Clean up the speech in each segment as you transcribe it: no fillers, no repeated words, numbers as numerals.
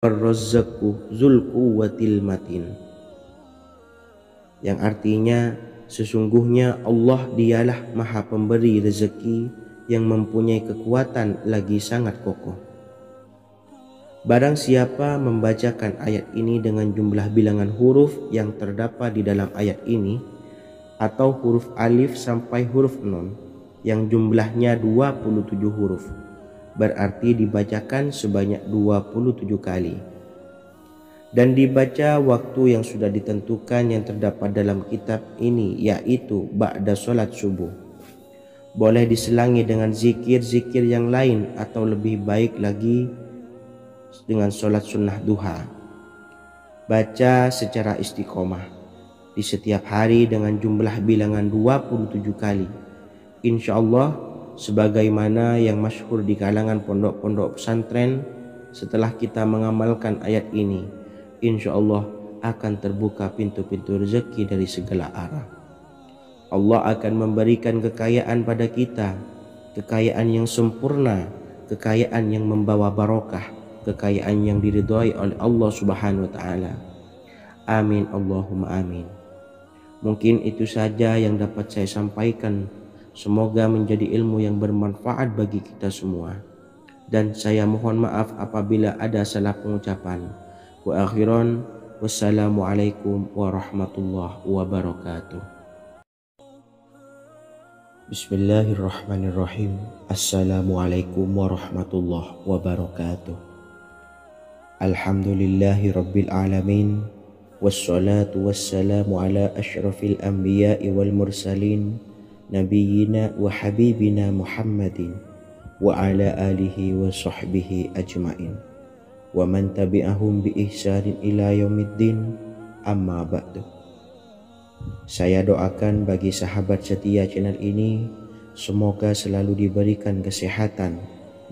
ar-razzaqu dzul quwwatil matin, yang artinya sesungguhnya Allah dialah maha pemberi rezeki yang mempunyai kekuatan lagi sangat kokoh. Barang siapa membacakan ayat ini dengan jumlah bilangan huruf yang terdapat di dalam ayat ini, atau huruf alif sampai huruf nun yang jumlahnya 27 huruf, berarti dibacakan sebanyak 27 kali. Dan dibaca waktu yang sudah ditentukan yang terdapat dalam kitab ini, yaitu ba'da sholat subuh. Boleh diselangi dengan zikir-zikir yang lain, atau lebih baik lagi dengan sholat sunnah duha. Baca secara istiqomah di setiap hari dengan jumlah bilangan 27 kali. Insya Allah, sebagaimana yang masyhur di kalangan pondok-pondok pesantren, setelah kita mengamalkan ayat ini, insya Allah akan terbuka pintu-pintu rezeki dari segala arah. Allah akan memberikan kekayaan pada kita, kekayaan yang sempurna, kekayaan yang membawa barokah, kekayaan yang diridhai oleh Allah Subhanahu wa taala. Amin Allahumma amin. Mungkin itu saja yang dapat saya sampaikan. Semoga menjadi ilmu yang bermanfaat bagi kita semua. Dan saya mohon maaf apabila ada salah pengucapan. Wa akhiran, wassalamualaikum warahmatullahi wabarakatuh. Bismillahirrahmanirrahim. Assalamualaikum warahmatullahi wabarakatuh. Alhamdulillahi rabbil alamin, wassalatu wassalamu ala asyrafil anbiya'i wal mursalin, nabiyyina wa habibina Muhammadin wa ala alihi wa sahbihi ajmain wa man tabi'ahum bi ihsanin ila yaumiddin, amma ba'du. Saya doakan bagi sahabat setia channel ini, semoga selalu diberikan kesehatan,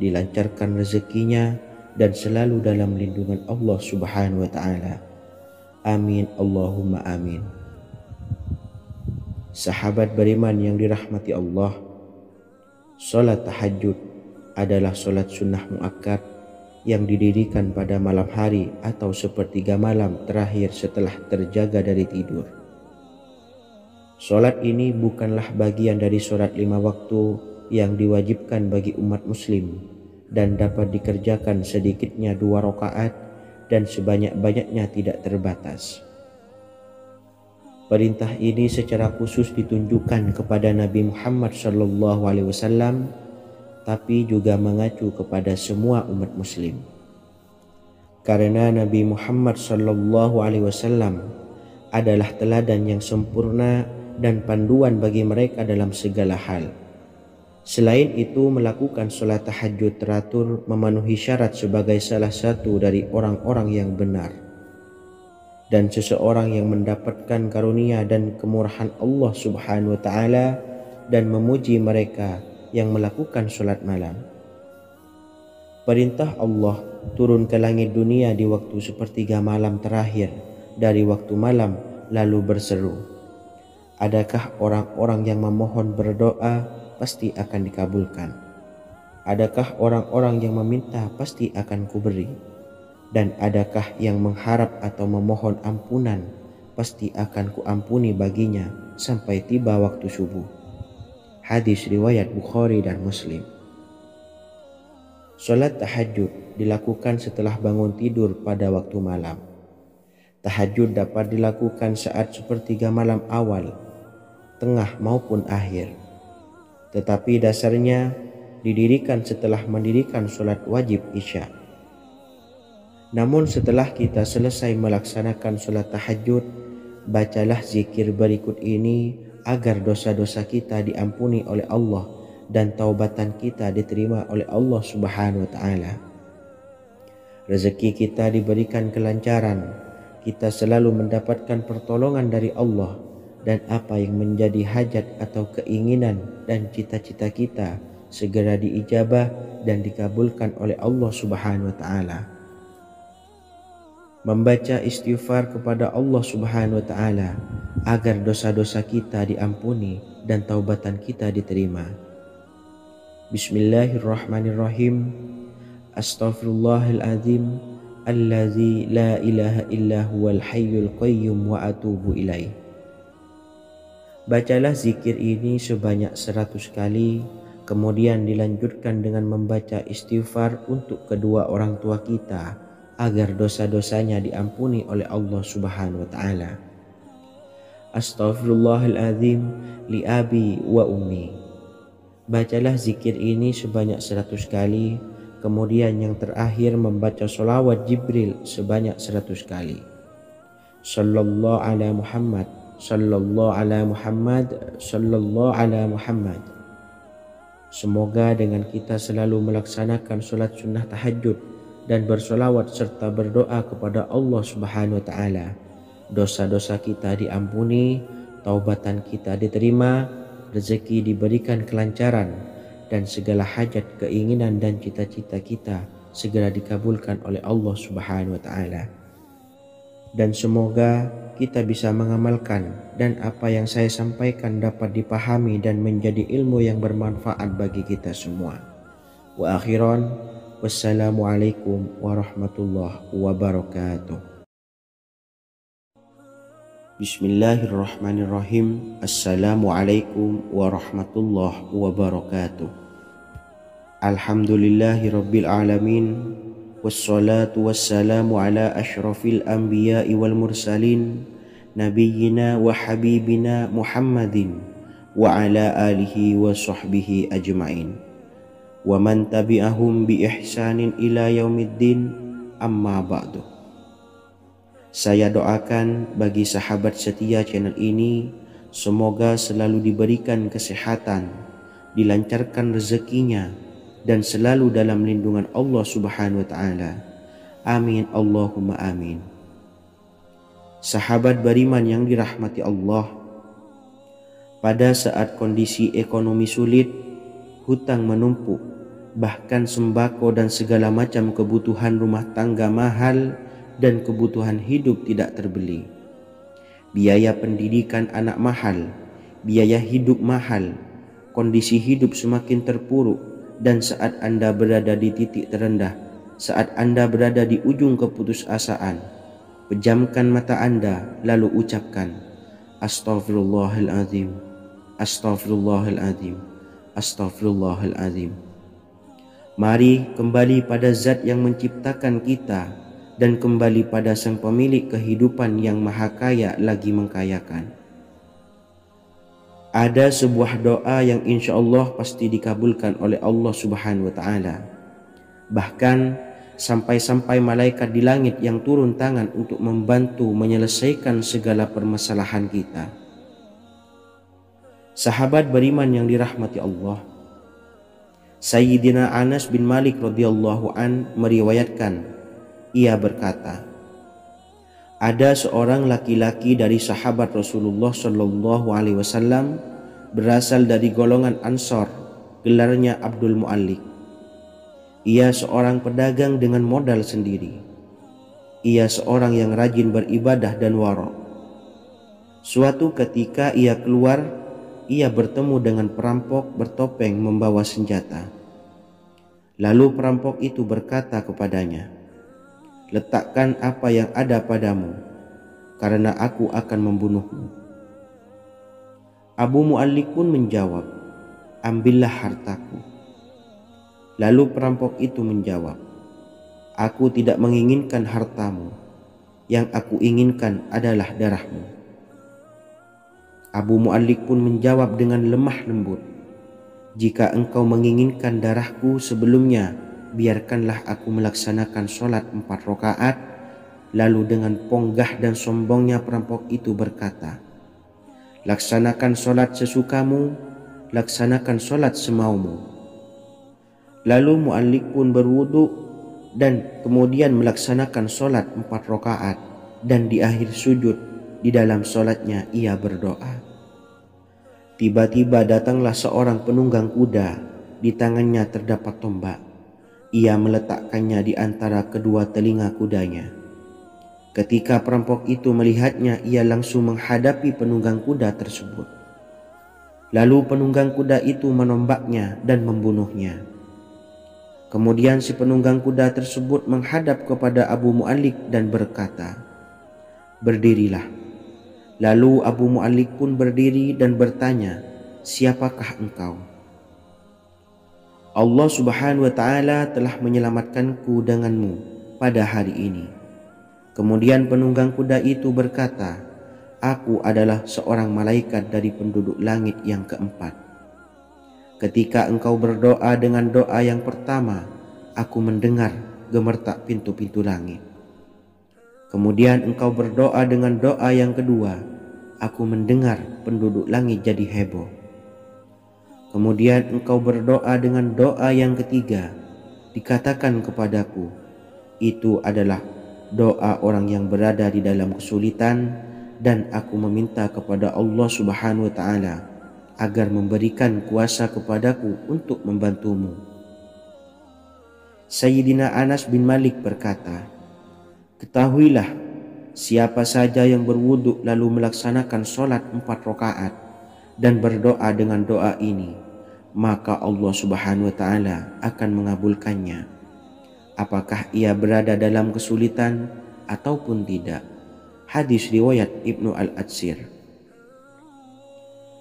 dilancarkan rezekinya, dan selalu dalam lindungan Allah Subhanahu wa taala. Amin Allahumma amin. Sahabat beriman yang dirahmati Allah, salat tahajud adalah salat sunnah muakkad yang didirikan pada malam hari atau sepertiga malam terakhir setelah terjaga dari tidur. Salat ini bukanlah bagian dari salat 5 waktu yang diwajibkan bagi umat muslim, dan dapat dikerjakan sedikitnya 2 rakaat dan sebanyak-banyaknya tidak terbatas. Perintah ini secara khusus ditunjukkan kepada Nabi Muhammad SAW, tapi juga mengacu kepada semua umat muslim. Karena Nabi Muhammad SAW adalah teladan yang sempurna dan panduan bagi mereka dalam segala hal. Selain itu, melakukan sholat tahajud teratur memenuhi syarat sebagai salah satu dari orang-orang yang benar. Dan seseorang yang mendapatkan karunia dan kemurahan Allah Subhanahu wa taala dan memuji mereka yang melakukan sholat malam. Perintah Allah turun ke langit dunia di waktu sepertiga malam terakhir dari waktu malam, lalu berseru, adakah orang-orang yang memohon berdoa pasti akan dikabulkan? Adakah orang-orang yang meminta pasti akan kuberi? Dan adakah yang mengharap atau memohon ampunan pasti akan kuampuni baginya sampai tiba waktu subuh. Hadis riwayat Bukhari dan Muslim. Salat tahajud dilakukan setelah bangun tidur pada waktu malam. Tahajud dapat dilakukan saat sepertiga malam awal, tengah maupun akhir. Tetapi dasarnya didirikan setelah mendirikan sholat wajib isya. Namun setelah kita selesai melaksanakan sholat tahajud, bacalah zikir berikut ini agar dosa-dosa kita diampuni oleh Allah dan taubatan kita diterima oleh Allah Subhanahu wa taala. Rezeki kita diberikan kelancaran, kita selalu mendapatkan pertolongan dari Allah, dan apa yang menjadi hajat atau keinginan dan cita-cita kita segera diijabah dan dikabulkan oleh Allah Subhanahu wa taala. Membaca istighfar kepada Allah Subhanahu wa taala agar dosa-dosa kita diampuni dan taubatan kita diterima. Bismillahirrahmanirrahim. Astaghfirullahaladzim. allazi la ilaha illa huwal hayyul qayyum wa atubu ilaih. Bacalah zikir ini sebanyak 100 kali, kemudian dilanjutkan dengan membaca istighfar untuk kedua orang tua kita agar dosa-dosanya diampuni oleh Allah Subhanahu wa taala. Astaghfirullahaladzim li abi wa ummi. Bacalah zikir ini sebanyak 100 kali, kemudian yang terakhir membaca sholawat Jibril sebanyak 100 kali. Sallallahu ala Muhammad, sallallahu ala Muhammad, sallallahu ala Muhammad. Semoga dengan kita selalu melaksanakan sholat sunnah tahajud dan bersolawat serta berdoa kepada Allah Subhanahu wa taala, dosa-dosa kita diampuni, taubatan kita diterima, rezeki diberikan kelancaran, dan segala hajat, keinginan dan cita-cita kita segera dikabulkan oleh Allah Subhanahu wa taala. Dan semoga kita bisa mengamalkan dan apa yang saya sampaikan dapat dipahami dan menjadi ilmu yang bermanfaat bagi kita semua. Wa akhiran, wassalamualaikum warahmatullahi wabarakatuh. Bismillahirrahmanirrahim. Assalamualaikum warahmatullahi wabarakatuh. Alhamdulillahi rabbil alamin. Wassalatu wassalamu ala ashrafil anbiya'i wal mursalin, nabiyyina wa habibina Muhammadin wa ala alihi wa sahbihi ajma'in wa man tabi'ahum bi ihsanin ila yaumiddin, amma ba'du. Saya doakan bagi sahabat setia channel ini, semoga selalu diberikan kesehatan, dilancarkan rezekinya, dan selalu dalam lindungan Allah Subhanahu wa taala. Amin Allahumma amin. Sahabat beriman yang dirahmati Allah, pada saat kondisi ekonomi sulit, hutang menumpuk, bahkan sembako dan segala macam kebutuhan rumah tangga mahal dan kebutuhan hidup tidak terbeli. Biaya pendidikan anak mahal, biaya hidup mahal, kondisi hidup semakin terpuruk, dan saat Anda berada di titik terendah, saat Anda berada di ujung keputusasaan, pejamkan mata Anda lalu ucapkan Astaghfirullahaladzim, Astaghfirullahaladzim, Astaghfirullahaladzim. Mari kembali pada Zat yang menciptakan kita dan kembali pada Sang Pemilik kehidupan yang maha kaya lagi mengkayakan. Ada sebuah doa yang insya Allah pasti dikabulkan oleh Allah Subhanahu wa taala. Bahkan sampai-sampai malaikat di langit yang turun tangan untuk membantu menyelesaikan segala permasalahan kita. Sahabat beriman yang dirahmati Allah, Sayyidina Anas bin Malik radhiyallahu an meriwayatkan, ia berkata, ada seorang laki-laki dari sahabat Rasulullah Shallallahu Alaihi Wasallam berasal dari golongan Ansor, gelarnya Abdul Mu'allik. Ia seorang pedagang dengan modal sendiri. Ia seorang yang rajin beribadah dan wara'. Suatu ketika ia keluar, ia bertemu dengan perampok bertopeng membawa senjata. Lalu perampok itu berkata kepadanya, letakkan apa yang ada padamu, karena aku akan membunuhmu. Abu Mu'allik pun menjawab, ambillah hartaku. Lalu perampok itu menjawab, aku tidak menginginkan hartamu, yang aku inginkan adalah darahmu. Abu Mu'allik pun menjawab dengan lemah lembut, jika engkau menginginkan darahku sebelumnya, biarkanlah aku melaksanakan sholat 4 rakaat. Lalu dengan ponggah dan sombongnya perampok itu berkata, laksanakan sholat sesukamu, laksanakan sholat semaumu. Lalu Mu'allik pun berwudu dan kemudian melaksanakan sholat 4 rakaat, dan di akhir sujud di dalam sholatnya ia berdoa. Tiba-tiba datanglah seorang penunggang kuda, di tangannya terdapat tombak. Ia meletakkannya di antara kedua telinga kudanya. Ketika perampok itu melihatnya, ia langsung menghadapi penunggang kuda tersebut. Lalu penunggang kuda itu menombaknya dan membunuhnya. Kemudian si penunggang kuda tersebut menghadap kepada Abu Mu'allik dan berkata, "Berdirilah." Lalu Abu Mu'allik pun berdiri dan bertanya, "Siapakah engkau?" "Allah Subhanahu wa Ta'ala telah menyelamatkanku denganmu pada hari ini." Kemudian penunggang kuda itu berkata, "Aku adalah seorang malaikat dari penduduk langit yang keempat. Ketika engkau berdoa dengan doa yang pertama, aku mendengar gemertak pintu-pintu langit. Kemudian engkau berdoa dengan doa yang kedua, aku mendengar penduduk langit jadi heboh. Kemudian engkau berdoa dengan doa yang ketiga, dikatakan kepadaku, itu adalah doa orang yang berada di dalam kesulitan, dan aku meminta kepada Allah Subhanahu wa Ta'ala agar memberikan kuasa kepadaku untuk membantumu." Sayyidina Anas bin Malik berkata, "Ketahuilah, siapa saja yang berwudu lalu melaksanakan sholat 4 rakaat dan berdoa dengan doa ini, maka Allah Subhanahu wa Ta'ala akan mengabulkannya, apakah ia berada dalam kesulitan ataupun tidak." Hadis riwayat Ibnu Al-Atsir.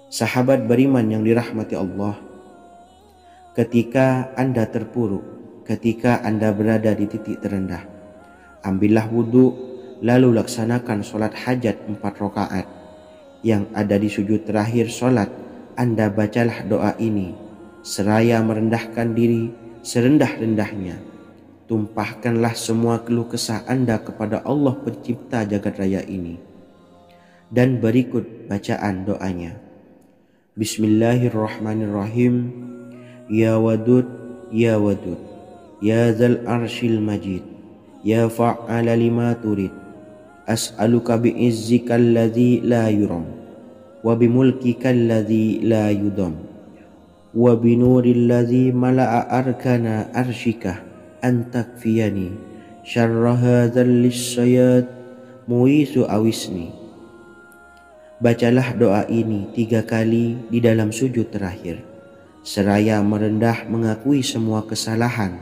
Sahabat beriman yang dirahmati Allah, ketika Anda terpuruk, ketika Anda berada di titik terendah, ambillah wudhu, lalu laksanakan sholat hajat 4 rakaat. Yang ada di sujud terakhir sholat, Anda bacalah doa ini, seraya merendahkan diri serendah-rendahnya. Tumpahkanlah semua keluh kesah Anda kepada Allah pencipta jagat raya ini. Dan berikut bacaan doanya. Bismillahirrahmanirrahim. Ya Wadud, Ya Wadud, Ya Dzal Arsyil Majid, Ya Fa'ala lima turid, as'aluka bi'izzikal ladzi la yuram, wa bimulkikal ladzi la yudam, wa binuril ladzi mala'a arkana arsyika, an takfiyani syarra hadzal lisyayat muisu awisni. Bacalah doa ini 3 kali di dalam sujud terakhir, seraya merendah mengakui semua kesalahan,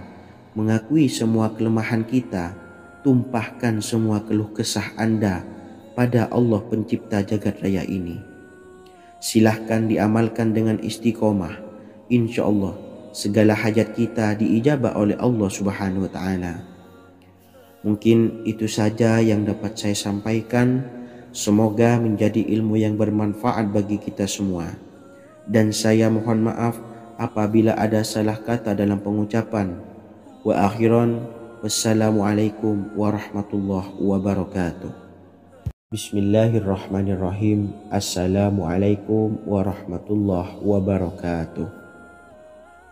mengakui semua kelemahan kita. Tumpahkan semua keluh kesah Anda pada Allah pencipta jagat raya ini. Silahkan diamalkan dengan istiqomah. Insya Allah segala hajat kita diijabah oleh Allah Subhanahu wa Ta'ala. Mungkin itu saja yang dapat saya sampaikan. Semoga menjadi ilmu yang bermanfaat bagi kita semua. Dan saya mohon maaf apabila ada salah kata dalam pengucapan. Wa akhiran, wassalamualaikum warahmatullahi wabarakatuh. Bismillahirrahmanirrahim. Assalamualaikum warahmatullahi wabarakatuh.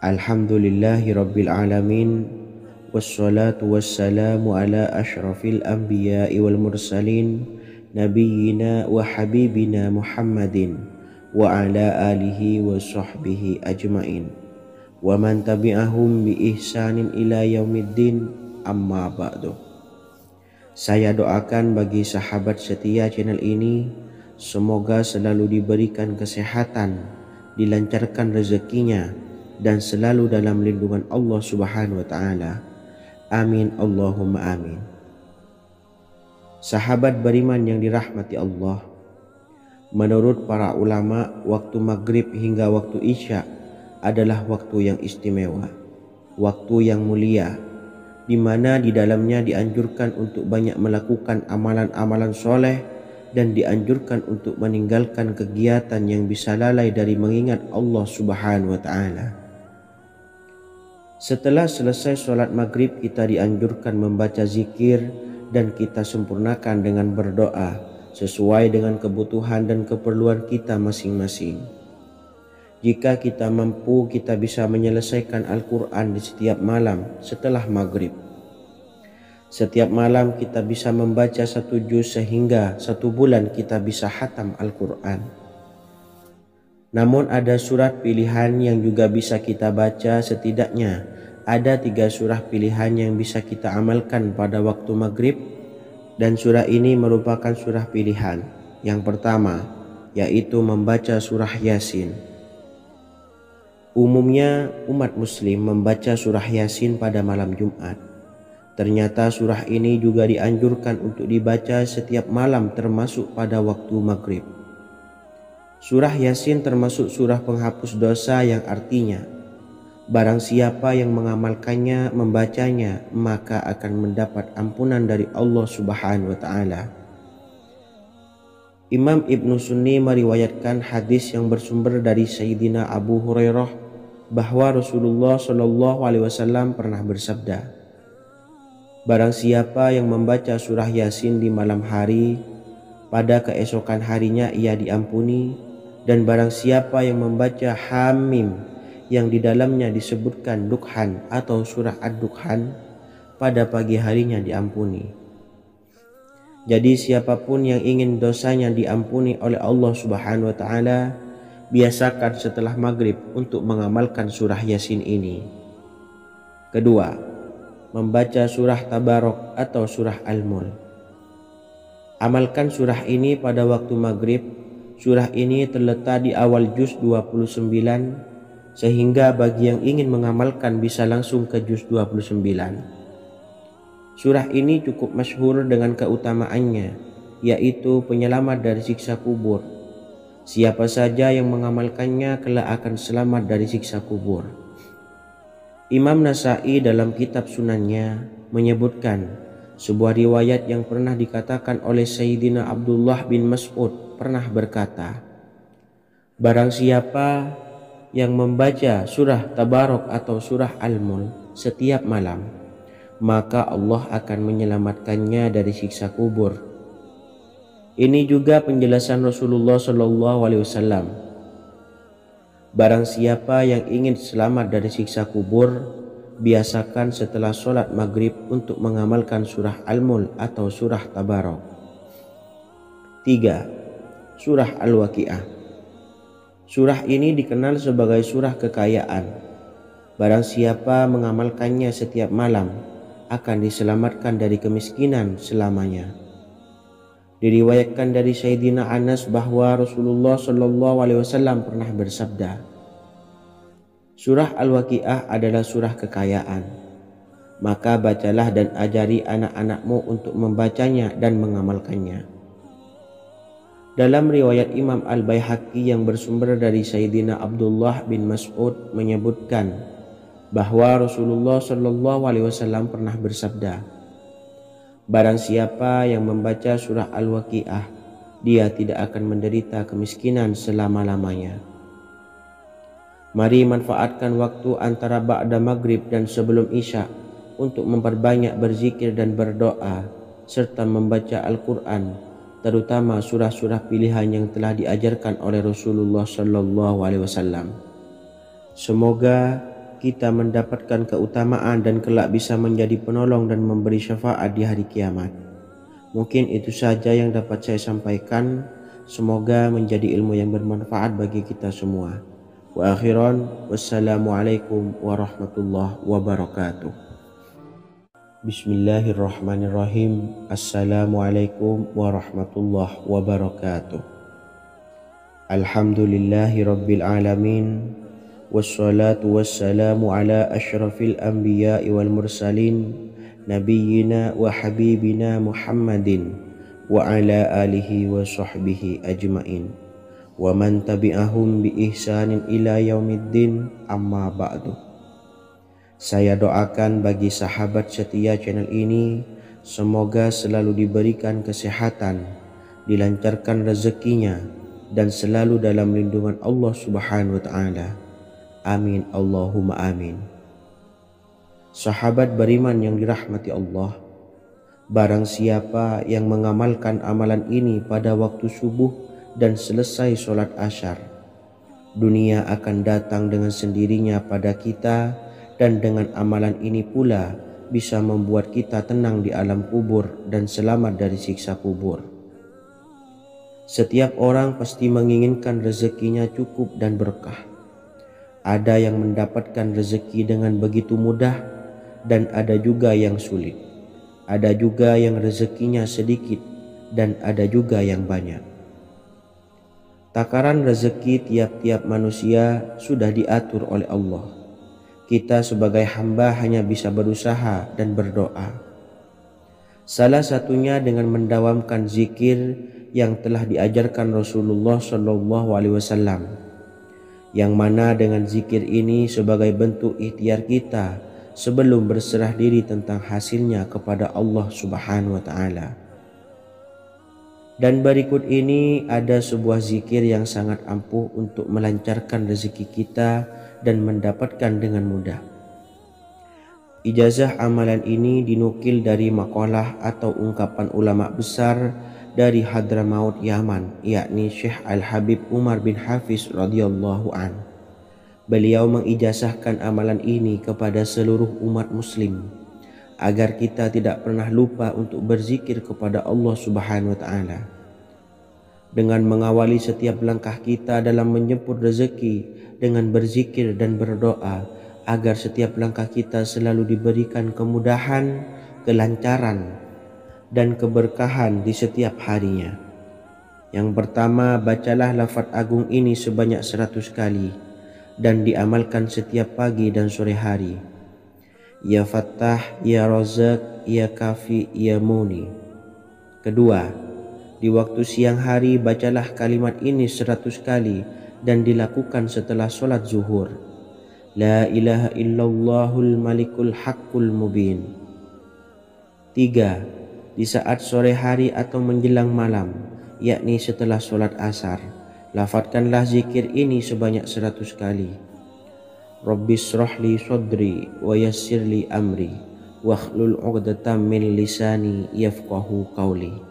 Alhamdulillahi rabbil alamin. Wassalatu wassalamu ala ashrafil anbiya'i wal mursalin, Nabiyyina wa habibina Muhammadin wa ala alihi wa sahbihi ajmain wa man tabi'ahum bi ihsanin ila yaumiddin, amma ba'du. Saya doakan bagi sahabat setia channel ini, semoga selalu diberikan kesehatan, dilancarkan rezekinya, dan selalu dalam lindungan Allah Subhanahu wa Ta'ala. Amin Allahumma amin. Sahabat beriman yang dirahmati Allah, menurut para ulama, waktu maghrib hingga waktu isya adalah waktu yang istimewa, waktu yang mulia, di mana di dalamnya dianjurkan untuk banyak melakukan amalan-amalan soleh dan dianjurkan untuk meninggalkan kegiatan yang bisa lalai dari mengingat Allah Subhanahu wa Ta'ala. Setelah selesai sholat maghrib, kita dianjurkan membaca zikir dan kita sempurnakan dengan berdoa sesuai dengan kebutuhan dan keperluan kita masing-masing. Jika kita mampu, kita bisa menyelesaikan Al-Quran di setiap malam setelah maghrib. Setiap malam kita bisa membaca 1 juz sehingga 1 bulan kita bisa khatam Al-Quran. Namun ada surat pilihan yang juga bisa kita baca. Setidaknya ada 3 surah pilihan yang bisa kita amalkan pada waktu maghrib, dan surah ini merupakan surah pilihan. Yang pertama yaitu membaca surah Yasin. Umumnya umat muslim membaca surah Yasin pada malam Jumat. Ternyata surah ini juga dianjurkan untuk dibaca setiap malam termasuk pada waktu maghrib. Surah Yasin termasuk surah penghapus dosa yang artinya barang siapa yang mengamalkannya, membacanya, maka akan mendapat ampunan dari Allah Subhanahu wa taala. Imam Ibnu Sunni meriwayatkan hadis yang bersumber dari Sayyidina Abu Hurairah bahwa Rasulullah Shallallahu alaihi wasallam pernah bersabda, barang siapa yang membaca surah Yasin di malam hari, pada keesokan harinya ia diampuni, dan barang siapa yang membaca Hamim yang di dalamnya disebutkan Dukhan atau surah Ad-Dukhan, pada pagi harinya diampuni. Jadi siapapun yang ingin dosanya diampuni oleh Allah Subhanahu wa taala, biasakan setelah maghrib untuk mengamalkan surah Yasin ini. Kedua, membaca surah Tabarok atau surah Al-Mulk. Amalkan surah ini pada waktu maghrib. Surah ini terletak di awal juz 29, sehingga bagi yang ingin mengamalkan bisa langsung ke juz 29. Surah ini cukup masyhur dengan keutamaannya, yaitu penyelamat dari siksa kubur. Siapa saja yang mengamalkannya kelak akan selamat dari siksa kubur. Imam Nasa'i dalam kitab Sunannya menyebutkan sebuah riwayat yang pernah dikatakan oleh Sayyidina Abdullah bin Mas'ud pernah berkata, barang siapa yang membaca surah Tabarok atau surah Al-Mulk setiap malam, maka Allah akan menyelamatkannya dari siksa kubur. Ini juga penjelasan Rasulullah Shallallahu alaihi wasallam. Barang siapa yang ingin selamat dari siksa kubur, biasakan setelah sholat maghrib untuk mengamalkan surah Al-Mulk atau surah Tabarok. 3. Surah Al-Waqiah. Surah ini dikenal sebagai surah kekayaan. Barang siapa mengamalkannya setiap malam, akan diselamatkan dari kemiskinan selamanya. Diriwayatkan dari Sayyidina Anas bahwa Rasulullah Shallallahu alaihi wasallam pernah bersabda, surah Al-Waqiah adalah surah kekayaan. Maka bacalah dan ajari anak-anakmu untuk membacanya dan mengamalkannya. Dalam riwayat Imam Al-Baihaqi yang bersumber dari Sayyidina Abdullah bin Mas'ud menyebutkan bahwa Rasulullah Shallallahu alaihi wasallam pernah bersabda, barang siapa yang membaca surah Al-Waqiah, dia tidak akan menderita kemiskinan selama-lamanya. Mari manfaatkan waktu antara ba'da maghrib dan sebelum isya untuk memperbanyak berzikir dan berdoa serta membaca Al-Quran, terutama surah-surah pilihan yang telah diajarkan oleh Rasulullah Shallallahu alaihi wasallam. Semoga kita mendapatkan keutamaan dan kelak bisa menjadi penolong dan memberi syafaat di hari kiamat. Mungkin itu saja yang dapat saya sampaikan. Semoga menjadi ilmu yang bermanfaat bagi kita semua. Wa akhiran, wassalamualaikum warahmatullahi wabarakatuh. Bismillahirrahmanirrahim. Assalamualaikum warahmatullahi wabarakatuh. Alhamdulillahi rabbil alamin. Wassalatu wassalamu ala asyrafil anbiya'i wal mursalin nabiyyina wa habibina Muhammadin wa ala alihi wa sahbihi ajmain wa man tabi'ahum bi ihsanin ila yaumiddin, amma ba'du. Saya doakan bagi sahabat setia channel ini, semoga selalu diberikan kesehatan, dilancarkan rezekinya, dan selalu dalam lindungan Allah Subhanahu wa ta'ala. Amin Allahumma amin. Sahabat beriman yang dirahmati Allah, barang siapa yang mengamalkan amalan ini pada waktu subuh dan selesai sholat asyar, dunia akan datang dengan sendirinya pada kita, dan dengan amalan ini pula bisa membuat kita tenang di alam kubur dan selamat dari siksa kubur. Setiap orang pasti menginginkan rezekinya cukup dan berkah. Ada yang mendapatkan rezeki dengan begitu mudah, dan ada juga yang sulit. Ada juga yang rezekinya sedikit, dan ada juga yang banyak. Takaran rezeki tiap-tiap manusia sudah diatur oleh Allah. Kita sebagai hamba hanya bisa berusaha dan berdoa. Salah satunya dengan mendawamkan zikir yang telah diajarkan Rasulullah SAW, yang mana dengan zikir ini sebagai bentuk ikhtiar kita sebelum berserah diri tentang hasilnya kepada Allah Subhanahu wa Ta'ala. Dan berikut ini ada sebuah zikir yang sangat ampuh untuk melancarkan rezeki kita dan mendapatkan dengan mudah. Ijazah amalan ini dinukil dari makalah atau ungkapan ulama besar dari Hadramaut Yaman, yakni Syekh Al-Habib Umar bin Hafiz radhiyallahu an. Beliau mengijazahkan amalan ini kepada seluruh umat muslim agar kita tidak pernah lupa untuk berzikir kepada Allah Subhanahu wa Ta'ala. Dengan mengawali setiap langkah kita dalam menjemput rezeki dengan berzikir dan berdoa agar setiap langkah kita selalu diberikan kemudahan, kelancaran, dan keberkahan di setiap harinya. Yang pertama, bacalah lafaz agung ini sebanyak 100 kali dan diamalkan setiap pagi dan sore hari. Ya Fattah, Ya Razak, Ya Kafi, Ya Muni. Kedua, di waktu siang hari bacalah kalimat ini 100 kali dan dilakukan setelah sholat zuhur. La ilaha illallahul malikul haqqul mubin. 3. Di saat sore hari atau menjelang malam, yakni setelah sholat asar, lafadzkanlah zikir ini sebanyak 100 kali. Rabbis shrahli sadri wa yassirli amri wakhlul 'uqdatam min lisani yafqahu qawli.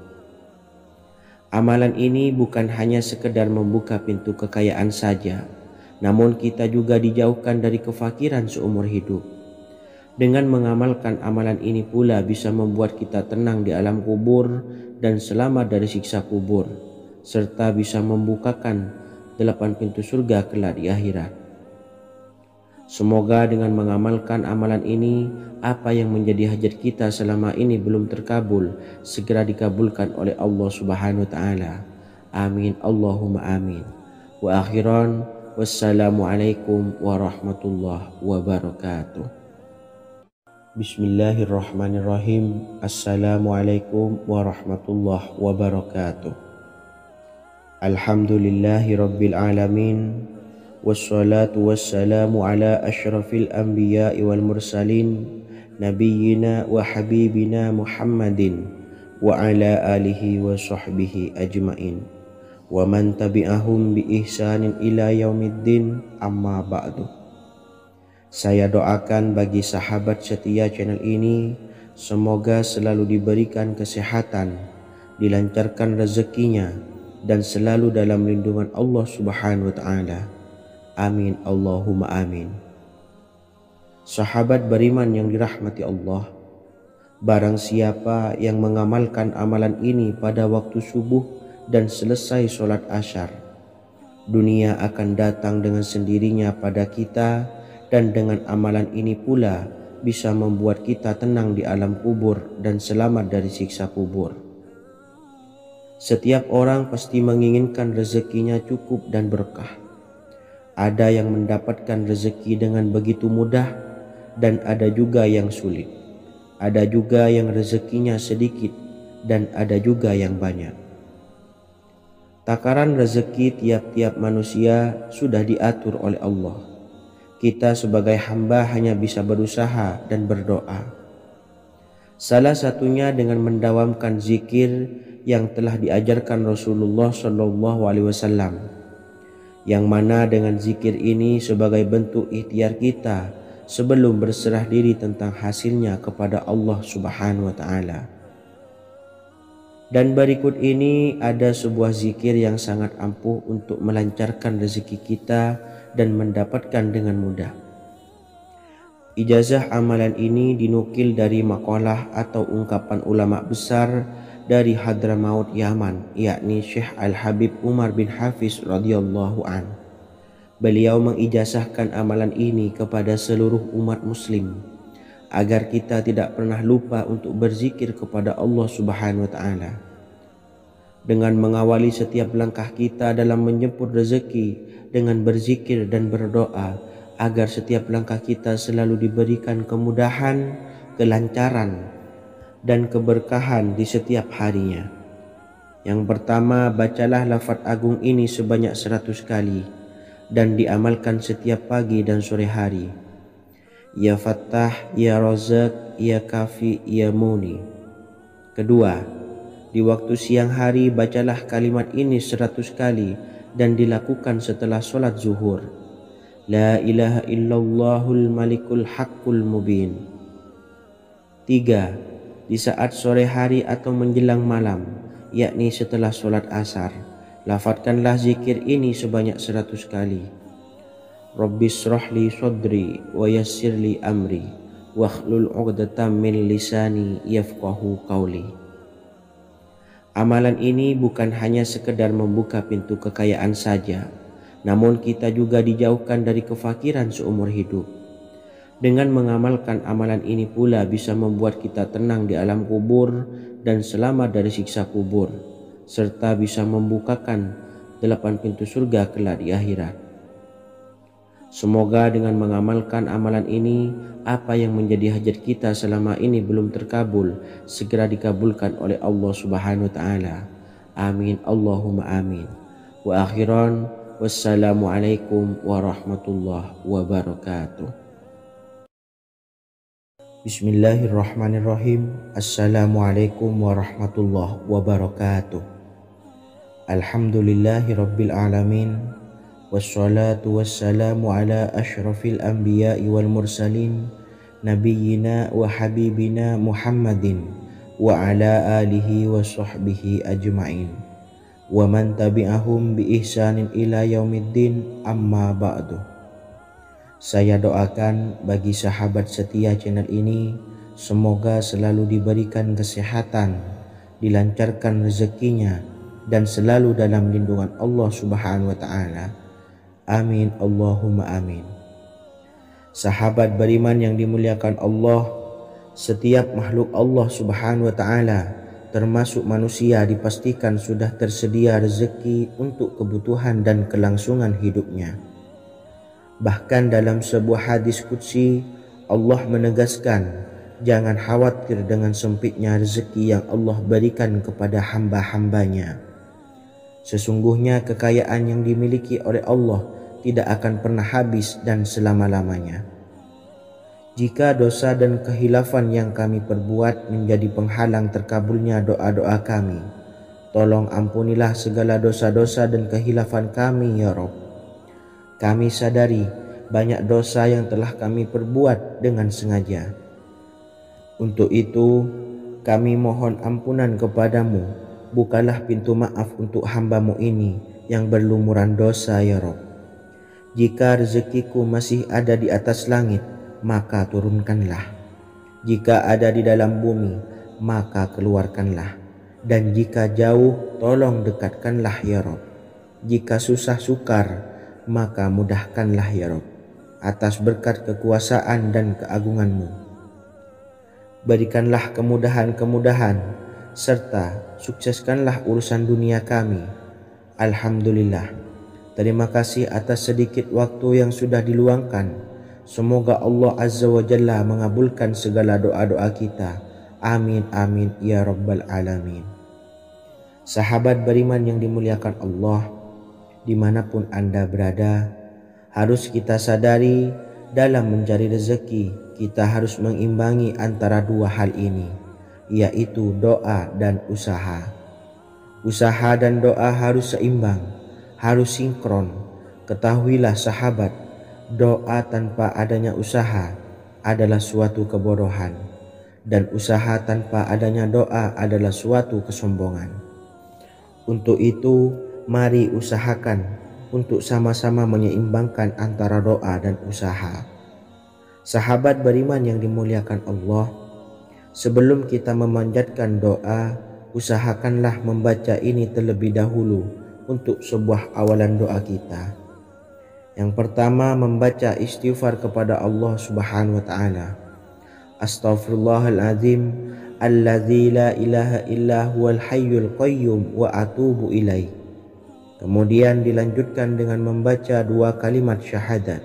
Amalan ini bukan hanya sekedar membuka pintu kekayaan saja, namun kita juga dijauhkan dari kefakiran seumur hidup. Dengan mengamalkan amalan ini pula bisa membuat kita tenang di alam kubur dan selamat dari siksa kubur, serta bisa membukakan 8 pintu surga kelak di akhirat. Semoga dengan mengamalkan amalan ini, apa yang menjadi hajat kita selama ini belum terkabul, segera dikabulkan oleh Allah Subhanahu wa Ta'ala. Amin Allahumma amin. Wa akhiran, wassalamualaikum warahmatullahi wabarakatuh. Bismillahirrahmanirrahim. Assalamualaikum warahmatullahi wabarakatuh. Alhamdulillahi rabbil alamin. Wassalatu wassalamu ala ashrafil anbiya'i wal mursalin nabiyyina wa habibina Muhammadin wa ala alihi wa sahbihi ajmain wa man tabi'ahum bi ihsanin ila yaumiddin, amma ba'du. Saya doakan bagi sahabat setia channel ini, semoga selalu diberikan kesehatan, dilancarkan rezekinya, dan selalu dalam lindungan Allah Subhanahu wa Ta'ala. Amin Allahumma amin. Sahabat beriman yang dirahmati Allah, barang siapa yang mengamalkan amalan ini pada waktu subuh dan selesai sholat asyar, dunia akan datang dengan sendirinya pada kita, dan dengan amalan ini pula bisa membuat kita tenang di alam kubur dan selamat dari siksa kubur. Setiap orang pasti menginginkan rezekinya cukup dan berkah. Ada yang mendapatkan rezeki dengan begitu mudah dan ada juga yang sulit. Ada juga yang rezekinya sedikit dan ada juga yang banyak. Takaran rezeki tiap-tiap manusia sudah diatur oleh Allah. Kita sebagai hamba hanya bisa berusaha dan berdoa. Salah satunya dengan mendawamkan zikir yang telah diajarkan Rasulullah SAW, yang mana dengan zikir ini sebagai bentuk ikhtiar kita sebelum berserah diri tentang hasilnya kepada Allah Subhanahu wa Ta'ala. Dan berikut ini ada sebuah zikir yang sangat ampuh untuk melancarkan rezeki kita dan mendapatkan dengan mudah. Ijazah amalan ini dinukil dari makalah atau ungkapan ulama besar dari Hadramaut Yaman, yakni Syekh Al-Habib Umar bin Hafiz radhiyallahu an. Beliau mengijazahkan amalan ini kepada seluruh umat muslim agar kita tidak pernah lupa untuk berzikir kepada Allah Subhanahu wa Ta'ala. dengan mengawali setiap langkah kita dalam menjemput rezeki dengan berzikir dan berdoa agar setiap langkah kita selalu diberikan kemudahan, kelancaran, dan keberkahan di setiap harinya. Yang pertama, bacalah lafaz agung ini sebanyak 100 kali dan diamalkan setiap pagi dan sore hari. Ya Fattah, Ya Razak, Ya Kafi, Ya Muni. Kedua, di waktu siang hari bacalah kalimat ini 100 kali dan dilakukan setelah sholat zuhur. La ilaha illallahul malikul haqqul mubin. 3. Di saat sore hari atau menjelang malam, yakni setelah sholat asar, lafadzkanlah zikir ini sebanyak 100 kali. Rabbishrahli sodri wa yassirli amri wakhlul 'uqdatam min lisani yafqahu qawli. Amalan ini bukan hanya sekedar membuka pintu kekayaan saja, namun kita juga dijauhkan dari kefakiran seumur hidup. Dengan mengamalkan amalan ini pula bisa membuat kita tenang di alam kubur dan selamat dari siksa kubur, serta bisa membukakan 8 pintu surga kelak di akhirat. Semoga dengan mengamalkan amalan ini, apa yang menjadi hajat kita selama ini belum terkabul, segera dikabulkan oleh Allah Subhanahu wa Ta'ala. Amin, Allahumma amin. Wa akhiran, wassalamualaikum warahmatullahi wabarakatuh. Bismillahirrahmanirrahim. Assalamualaikum warahmatullahi wabarakatuh. Alhamdulillahi rabbil alamin. Wassalatu wassalamu ala ashrafil anbiya'i wal mursalin nabiyyina wa habibina Muhammadin wa ala alihi wa sahbihi ajma'in wa man tabi'ahum bi ihsanin ila yaumiddin, amma ba'du. Saya doakan bagi sahabat setia channel ini, semoga selalu diberikan kesehatan, dilancarkan rezekinya, dan selalu dalam lindungan Allah Subhanahu wa Ta'ala. Amin, Allahumma amin. Sahabat beriman yang dimuliakan Allah, setiap makhluk Allah Subhanahu wa Ta'ala, termasuk manusia, dipastikan sudah tersedia rezeki untuk kebutuhan dan kelangsungan hidupnya. Bahkan dalam sebuah hadis qudsi, Allah menegaskan, jangan khawatir dengan sempitnya rezeki yang Allah berikan kepada hamba-hambanya. Sesungguhnya kekayaan yang dimiliki oleh Allah tidak akan pernah habis dan selama-lamanya. Jika dosa dan kehilafan yang kami perbuat menjadi penghalang terkabulnya doa-doa kami, tolong ampunilah segala dosa-dosa dan kehilafan kami ya Rabb. Kami sadari banyak dosa yang telah kami perbuat dengan sengaja. Untuk itu kami mohon ampunan kepadamu. Bukalah pintu maaf untuk hamba-Mu ini yang berlumuran dosa ya Rabb. Jika rezekiku masih ada di atas langit, maka turunkanlah. Jika ada di dalam bumi, maka keluarkanlah. Dan jika jauh, tolong dekatkanlah ya Rabb. Jika susah sukar, maka mudahkanlah ya Rabb, atas berkat kekuasaan dan keagungan-Mu. Berikanlah kemudahan-kemudahan, serta sukseskanlah urusan dunia kami. Alhamdulillah. Terima kasih atas sedikit waktu yang sudah diluangkan. Semoga Allah Azza wa Jalla mengabulkan segala doa-doa kita. Amin amin ya rabbal alamin. Sahabat beriman yang dimuliakan Allah, dimanapun Anda berada, harus kita sadari dalam mencari rezeki, kita harus mengimbangi antara dua hal ini, yaitu doa dan usaha. Usaha dan doa harus seimbang, harus sinkron. Ketahuilah sahabat, doa tanpa adanya usaha adalah suatu kebodohan, dan usaha tanpa adanya doa adalah suatu kesombongan. Untuk itu, mari usahakan untuk sama-sama menyeimbangkan antara doa dan usaha. Sahabat beriman yang dimuliakan Allah, sebelum kita memanjatkan doa, usahakanlah membaca ini terlebih dahulu untuk sebuah awalan doa kita. Yang pertama, membaca istighfar kepada Allah Subhanahu wa Ta'ala. Astaghfirullahaladzim alladzi la ilaha illa huwal hayyul qayyum wa atubu ilaih. Kemudian dilanjutkan dengan membaca 2 kalimat syahadat.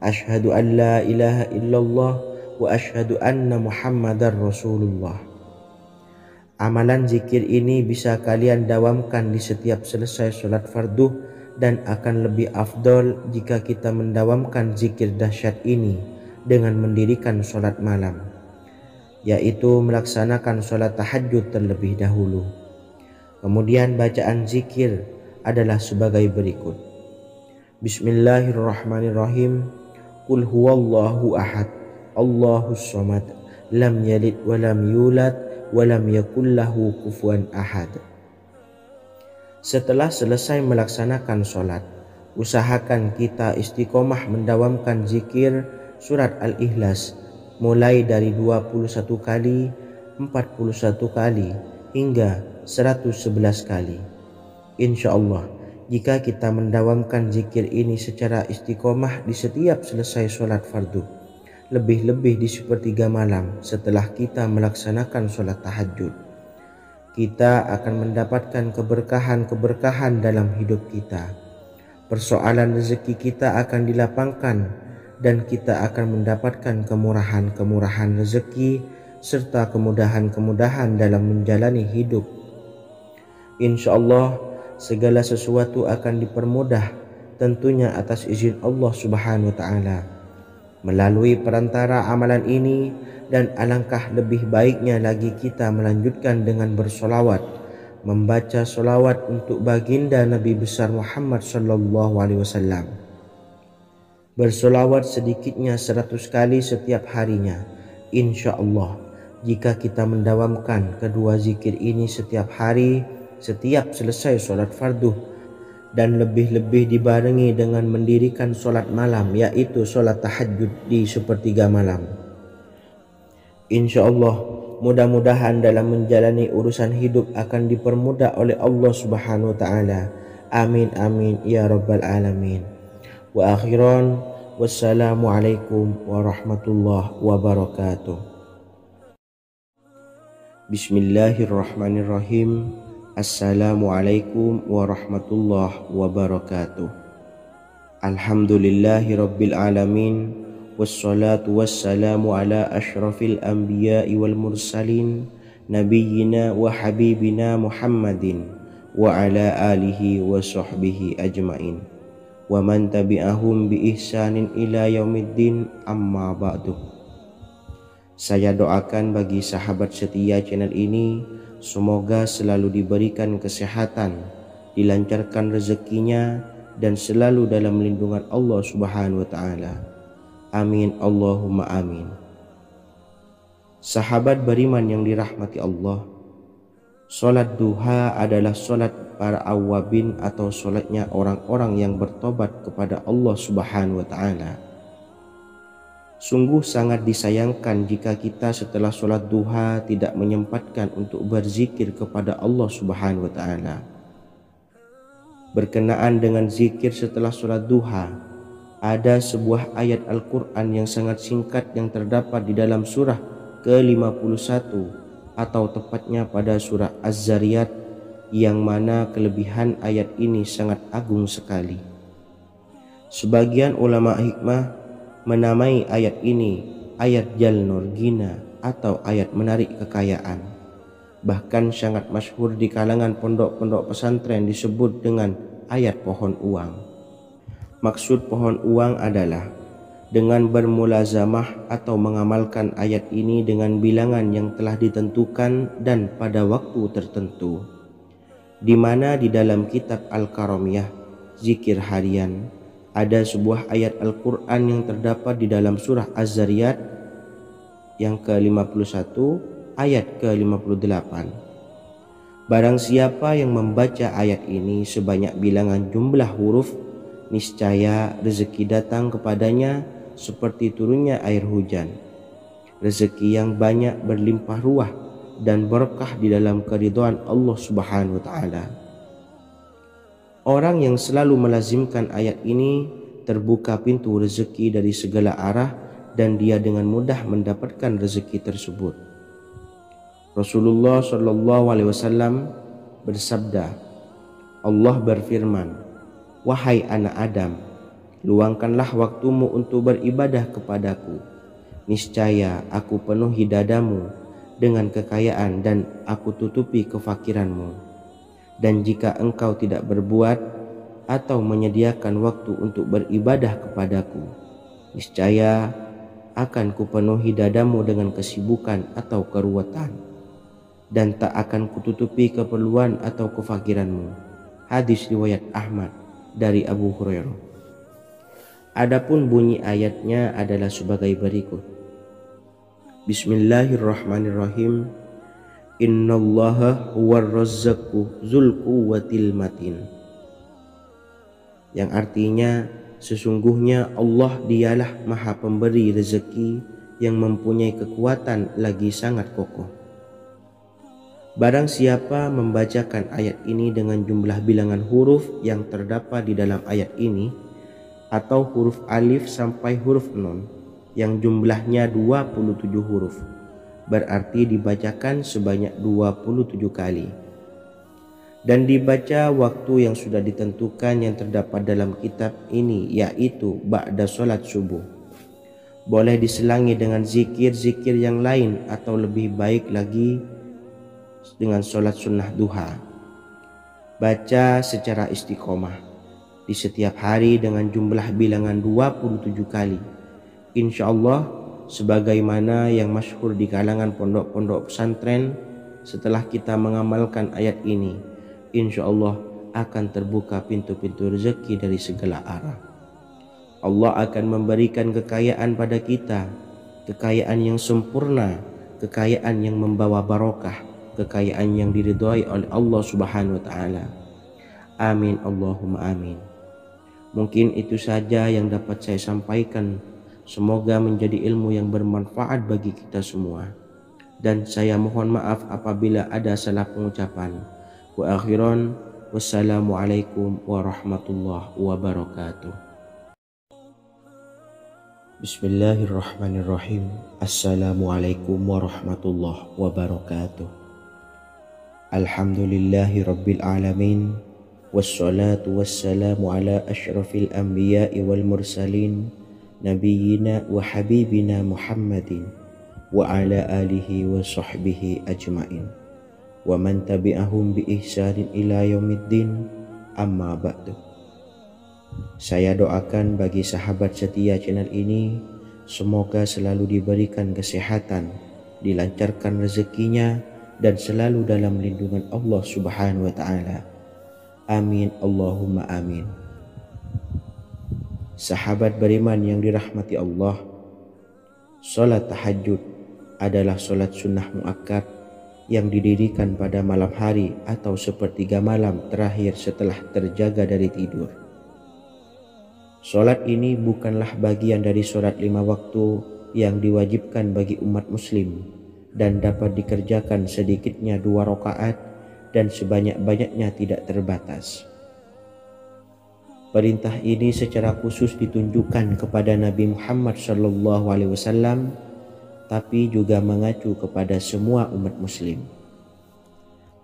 Asyhadu an la ilaha illallah wa asyhadu anna Muhammadar Rasulullah. Amalan zikir ini bisa kalian dawamkan di setiap selesai sholat fardu dan akan lebih afdol jika kita mendawamkan zikir dahsyat ini dengan mendirikan sholat malam, yaitu melaksanakan sholat tahajud terlebih dahulu. Kemudian bacaan zikir adalah sebagai berikut. Bismillahirrahmanirrahim. Qul huwallahu ahad, Allahus samad, lam yalid wa lam yulad walam yakullahu kufuwan ahad. Setelah selesai melaksanakan sholat, usahakan kita istiqomah mendawamkan zikir surat Al-Ikhlas mulai dari 21 kali, 41 kali, hingga 111 kali. Insya Allah, jika kita mendawamkan zikir ini secara istiqomah di setiap selesai sholat fardu, lebih-lebih di sepertiga malam setelah kita melaksanakan sholat tahajud, kita akan mendapatkan keberkahan dalam hidup kita. Persoalan rezeki kita akan dilapangkan dan kita akan mendapatkan kemurahan rezeki serta kemudahan dalam menjalani hidup. Insya Allah segala sesuatu akan dipermudah, tentunya atas izin Allah Subhanahu wa Ta'ala. Melalui perantara amalan ini, dan alangkah lebih baiknya lagi kita melanjutkan dengan bersolawat, membaca solawat untuk baginda Nabi besar Muhammad sallallahu alaihi wasallam. Bersolawat sedikitnya 100 kali setiap harinya. Insya Allah, jika kita mendawamkan kedua zikir ini setiap hari, setiap selesai sholat fardu, dan lebih-lebih dibarengi dengan mendirikan sholat malam, yaitu sholat tahajud di sepertiga malam, insya Allah mudah-mudahan dalam menjalani urusan hidup akan dipermudah oleh Allah Subhanahu wa Ta'ala. Amin amin ya rabbal alamin. Wa akhiran, wassalamualaikum warahmatullahi wabarakatuh. Bismillahirrahmanirrahim. Assalamualaikum warahmatullahi wabarakatuh. Alhamdulillahi rabbil alamin, wassalatu wassalamu ala ashrafil anbiya'i wal mursalin, nabiyyina wa habibina Muhammadin wa ala alihi wa sahbihi ajmain, wa man tabi'ahum bi ihsanin ila yaumiddin, amma ba'du. Saya doakan bagi sahabat setia channel ini, semoga selalu diberikan kesehatan, dilancarkan rezekinya, dan selalu dalam lindungan Allah Subhanahu wa Ta'ala. Amin Allahumma amin. Sahabat beriman yang dirahmati Allah, sholat duha adalah sholat para awabin atau sholatnya orang-orang yang bertobat kepada Allah Subhanahu wa Ta'ala. Sungguh sangat disayangkan jika kita setelah sholat duha tidak menyempatkan untuk berzikir kepada Allah Subhanahu wa Ta'ala. Berkenaan dengan zikir setelah sholat duha, ada sebuah ayat Al-Quran yang sangat singkat yang terdapat di dalam surah ke-51 atau tepatnya pada surah Az-Zariyat, yang mana kelebihan ayat ini sangat agung sekali. Sebagian ulama hikmah menamai ayat ini ayat Jalnur Gina atau ayat menarik kekayaan. Bahkan sangat masyhur di kalangan pondok-pondok pesantren disebut dengan ayat pohon uang. Maksud pohon uang adalah dengan bermulazamah atau mengamalkan ayat ini dengan bilangan yang telah ditentukan dan pada waktu tertentu, di mana di dalam kitab Al-Karamiyah zikir harian ada sebuah ayat Al-Quran yang terdapat di dalam surah Az-Zariyat yang ke-51 ayat ke-58. Barang siapa yang membaca ayat ini sebanyak bilangan jumlah huruf, niscaya rezeki datang kepadanya seperti turunnya air hujan. Rezeki yang banyak berlimpah ruah dan berkah di dalam keridhaan Allah Subhanahu wa Ta'ala. Orang yang selalu melazimkan ayat ini terbuka pintu rezeki dari segala arah dan dia dengan mudah mendapatkan rezeki tersebut. Rasulullah Shallallahu Alaihi Wasallam bersabda, Allah berfirman, wahai anak Adam, luangkanlah waktumu untuk beribadah kepadaku. Niscaya aku penuhi dadamu dengan kekayaan dan aku tutupi kefakiranmu. Dan jika engkau tidak berbuat atau menyediakan waktu untuk beribadah kepadaku, niscaya akan kupenuhi dadamu dengan kesibukan atau keruwetan, dan tak akan kututupi keperluan atau kefakiranmu. Hadis riwayat Ahmad dari Abu Hurairah. Adapun bunyi ayatnya adalah sebagai berikut. Bismillahirrahmanirrahim. Innallaha huwar razzaqu dzul quwwatil matin. Yang artinya, sesungguhnya Allah dialah Maha Pemberi rezeki yang mempunyai kekuatan lagi sangat kokoh. Barang siapa membacakan ayat ini dengan jumlah bilangan huruf yang terdapat di dalam ayat ini, atau huruf alif sampai huruf nun yang jumlahnya 27 huruf, berarti dibacakan sebanyak 27 kali. Dan dibaca waktu yang sudah ditentukan yang terdapat dalam kitab ini, yaitu ba'da sholat subuh. Boleh diselangi dengan zikir-zikir yang lain, atau lebih baik lagi dengan sholat sunnah duha. Baca secara istiqomah di setiap hari dengan jumlah bilangan 27 kali. Insya Allah, sebagaimana yang masyhur di kalangan pondok-pondok pesantren, setelah kita mengamalkan ayat ini, insya Allah akan terbuka pintu-pintu rezeki dari segala arah. Allah akan memberikan kekayaan pada kita, kekayaan yang sempurna, kekayaan yang membawa barokah, kekayaan yang diridhai oleh Allah Subhanahu wa taala. Amin Allahumma amin. Mungkin itu saja yang dapat saya sampaikan. Semoga menjadi ilmu yang bermanfaat bagi kita semua. Dan saya mohon maaf apabila ada salah pengucapan. Wa akhiran, wassalamualaikum warahmatullahi wabarakatuh. Bismillahirrahmanirrahim. Assalamualaikum warahmatullahi wabarakatuh. Alhamdulillahi rabbil alamin. Wassalatu wassalamu ala ashrafil anbiya'i wal mursalin, nabiyyina wa habibina Muhammadin wa ala alihi wa sahbihi ajmain wa man tabi'ahum bi ihsanin ila yaumiddin, amma ba'du. Saya doakan bagi sahabat setia channel ini, semoga selalu diberikan kesehatan, dilancarkan rezekinya, dan selalu dalam lindungan Allah Subhanahu wa ta'ala. Amin Allahumma amin. Sahabat beriman yang dirahmati Allah, salat tahajud adalah salat sunnah muakkad yang didirikan pada malam hari atau sepertiga malam terakhir setelah terjaga dari tidur. Salat ini bukanlah bagian dari salat 5 waktu yang diwajibkan bagi umat muslim dan dapat dikerjakan sedikitnya 2 rakaat dan sebanyak-banyaknya tidak terbatas. Perintah ini secara khusus ditunjukkan kepada Nabi Muhammad SAW, tapi juga mengacu kepada semua umat muslim.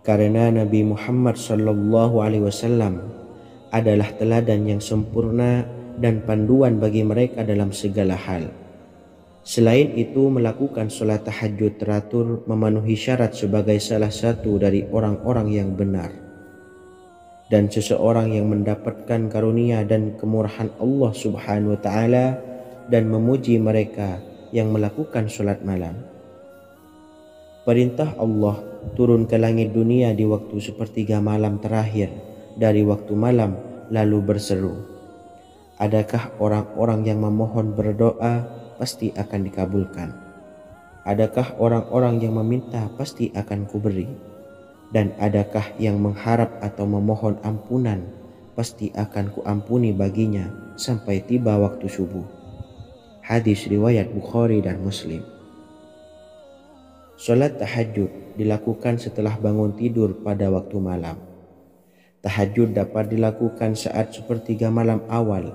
Karena Nabi Muhammad SAW adalah teladan yang sempurna dan panduan bagi mereka dalam segala hal. Selain itu, melakukan sholat tahajud teratur memenuhi syarat sebagai salah satu dari orang-orang yang benar. Dan seseorang yang mendapatkan karunia dan kemurahan Allah Subhanahu wa ta'ala dan memuji mereka yang melakukan sholat malam. Perintah Allah turun ke langit dunia di waktu sepertiga malam terakhir dari waktu malam, lalu berseru, adakah orang-orang yang memohon berdoa pasti akan dikabulkan? Adakah orang-orang yang meminta pasti akan kuberi? Dan adakah yang mengharap atau memohon ampunan pasti akan kuampuni baginya sampai tiba waktu subuh? Hadis riwayat Bukhari dan Muslim. Salat tahajud dilakukan setelah bangun tidur pada waktu malam. Tahajud dapat dilakukan saat sepertiga malam awal,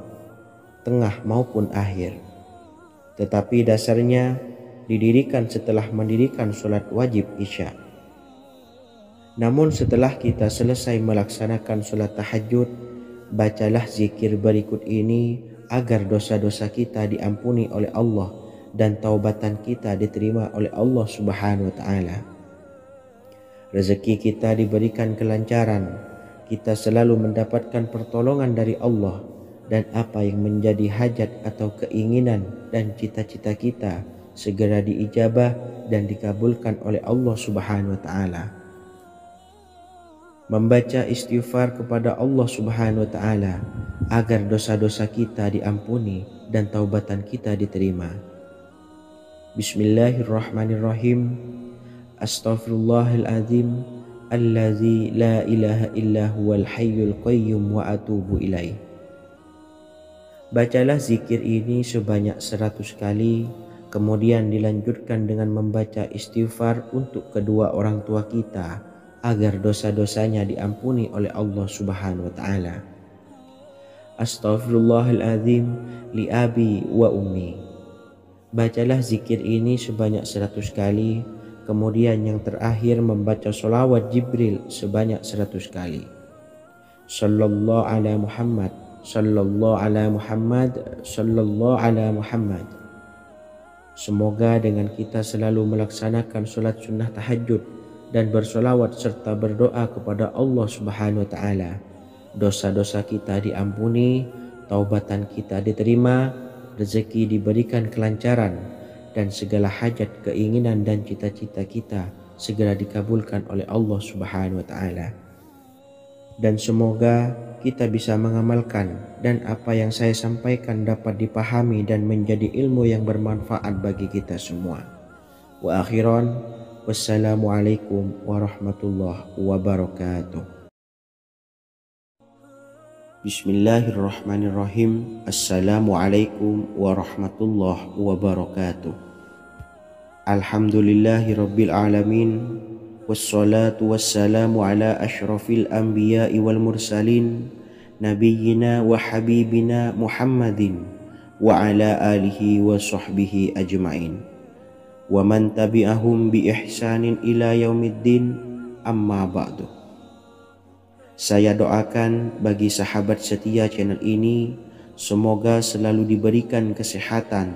tengah maupun akhir. Tetapi dasarnya didirikan setelah mendirikan sholat wajib isya. Namun setelah kita selesai melaksanakan sholat tahajud, bacalah zikir berikut ini agar dosa-dosa kita diampuni oleh Allah dan taubatan kita diterima oleh Allah Subhanahu wa taala. Rezeki kita diberikan kelancaran, kita selalu mendapatkan pertolongan dari Allah, dan apa yang menjadi hajat atau keinginan dan cita-cita kita segera diijabah dan dikabulkan oleh Allah Subhanahu wa taala. Membaca istighfar kepada Allah Subhanahu wa taala agar dosa-dosa kita diampuni dan taubatan kita diterima. Bismillahirrahmanirrahim. Astaghfirullahaladzim allazi la ilaha illa huwal hayyul qayyum wa atubu ilaih. Bacalah zikir ini sebanyak 100 kali, kemudian dilanjutkan dengan membaca istighfar untuk kedua orang tua kita agar dosa-dosanya diampuni oleh Allah Subhanahu wa taala. Astaghfirullahaladzim li abi wa ummi. Bacalah zikir ini sebanyak 100 kali, kemudian yang terakhir membaca sholawat Jibril sebanyak 100 kali. Sallallahu ala Muhammad, sallallahu ala Muhammad, sallallahu ala Muhammad. Semoga dengan kita selalu melaksanakan sholat sunnah tahajud dan bersolawat serta berdoa kepada Allah Subhanahu wa taala, dosa-dosa kita diampuni, taubatan kita diterima, rezeki diberikan kelancaran, dan segala hajat, keinginan dan cita-cita kita segera dikabulkan oleh Allah Subhanahu wa taala. Dan semoga kita bisa mengamalkan dan apa yang saya sampaikan dapat dipahami dan menjadi ilmu yang bermanfaat bagi kita semua. Wa akhiran, wassalamualaikum warahmatullahi wabarakatuh. Bismillahirrahmanirrahim. Assalamualaikum warahmatullahi wabarakatuh. Alhamdulillahi rabbil alamin. Wassalatu wassalamu ala ashrafil anbiya'i wal mursalin, nabiyyina wa habibina Muhammadin wa ala alihi wa sahbihi ajma'in, wa man tabi'ahum bi ihsanin ila yaumiddin, amma ba'du. Saya doakan bagi sahabat setia channel ini, semoga selalu diberikan kesehatan,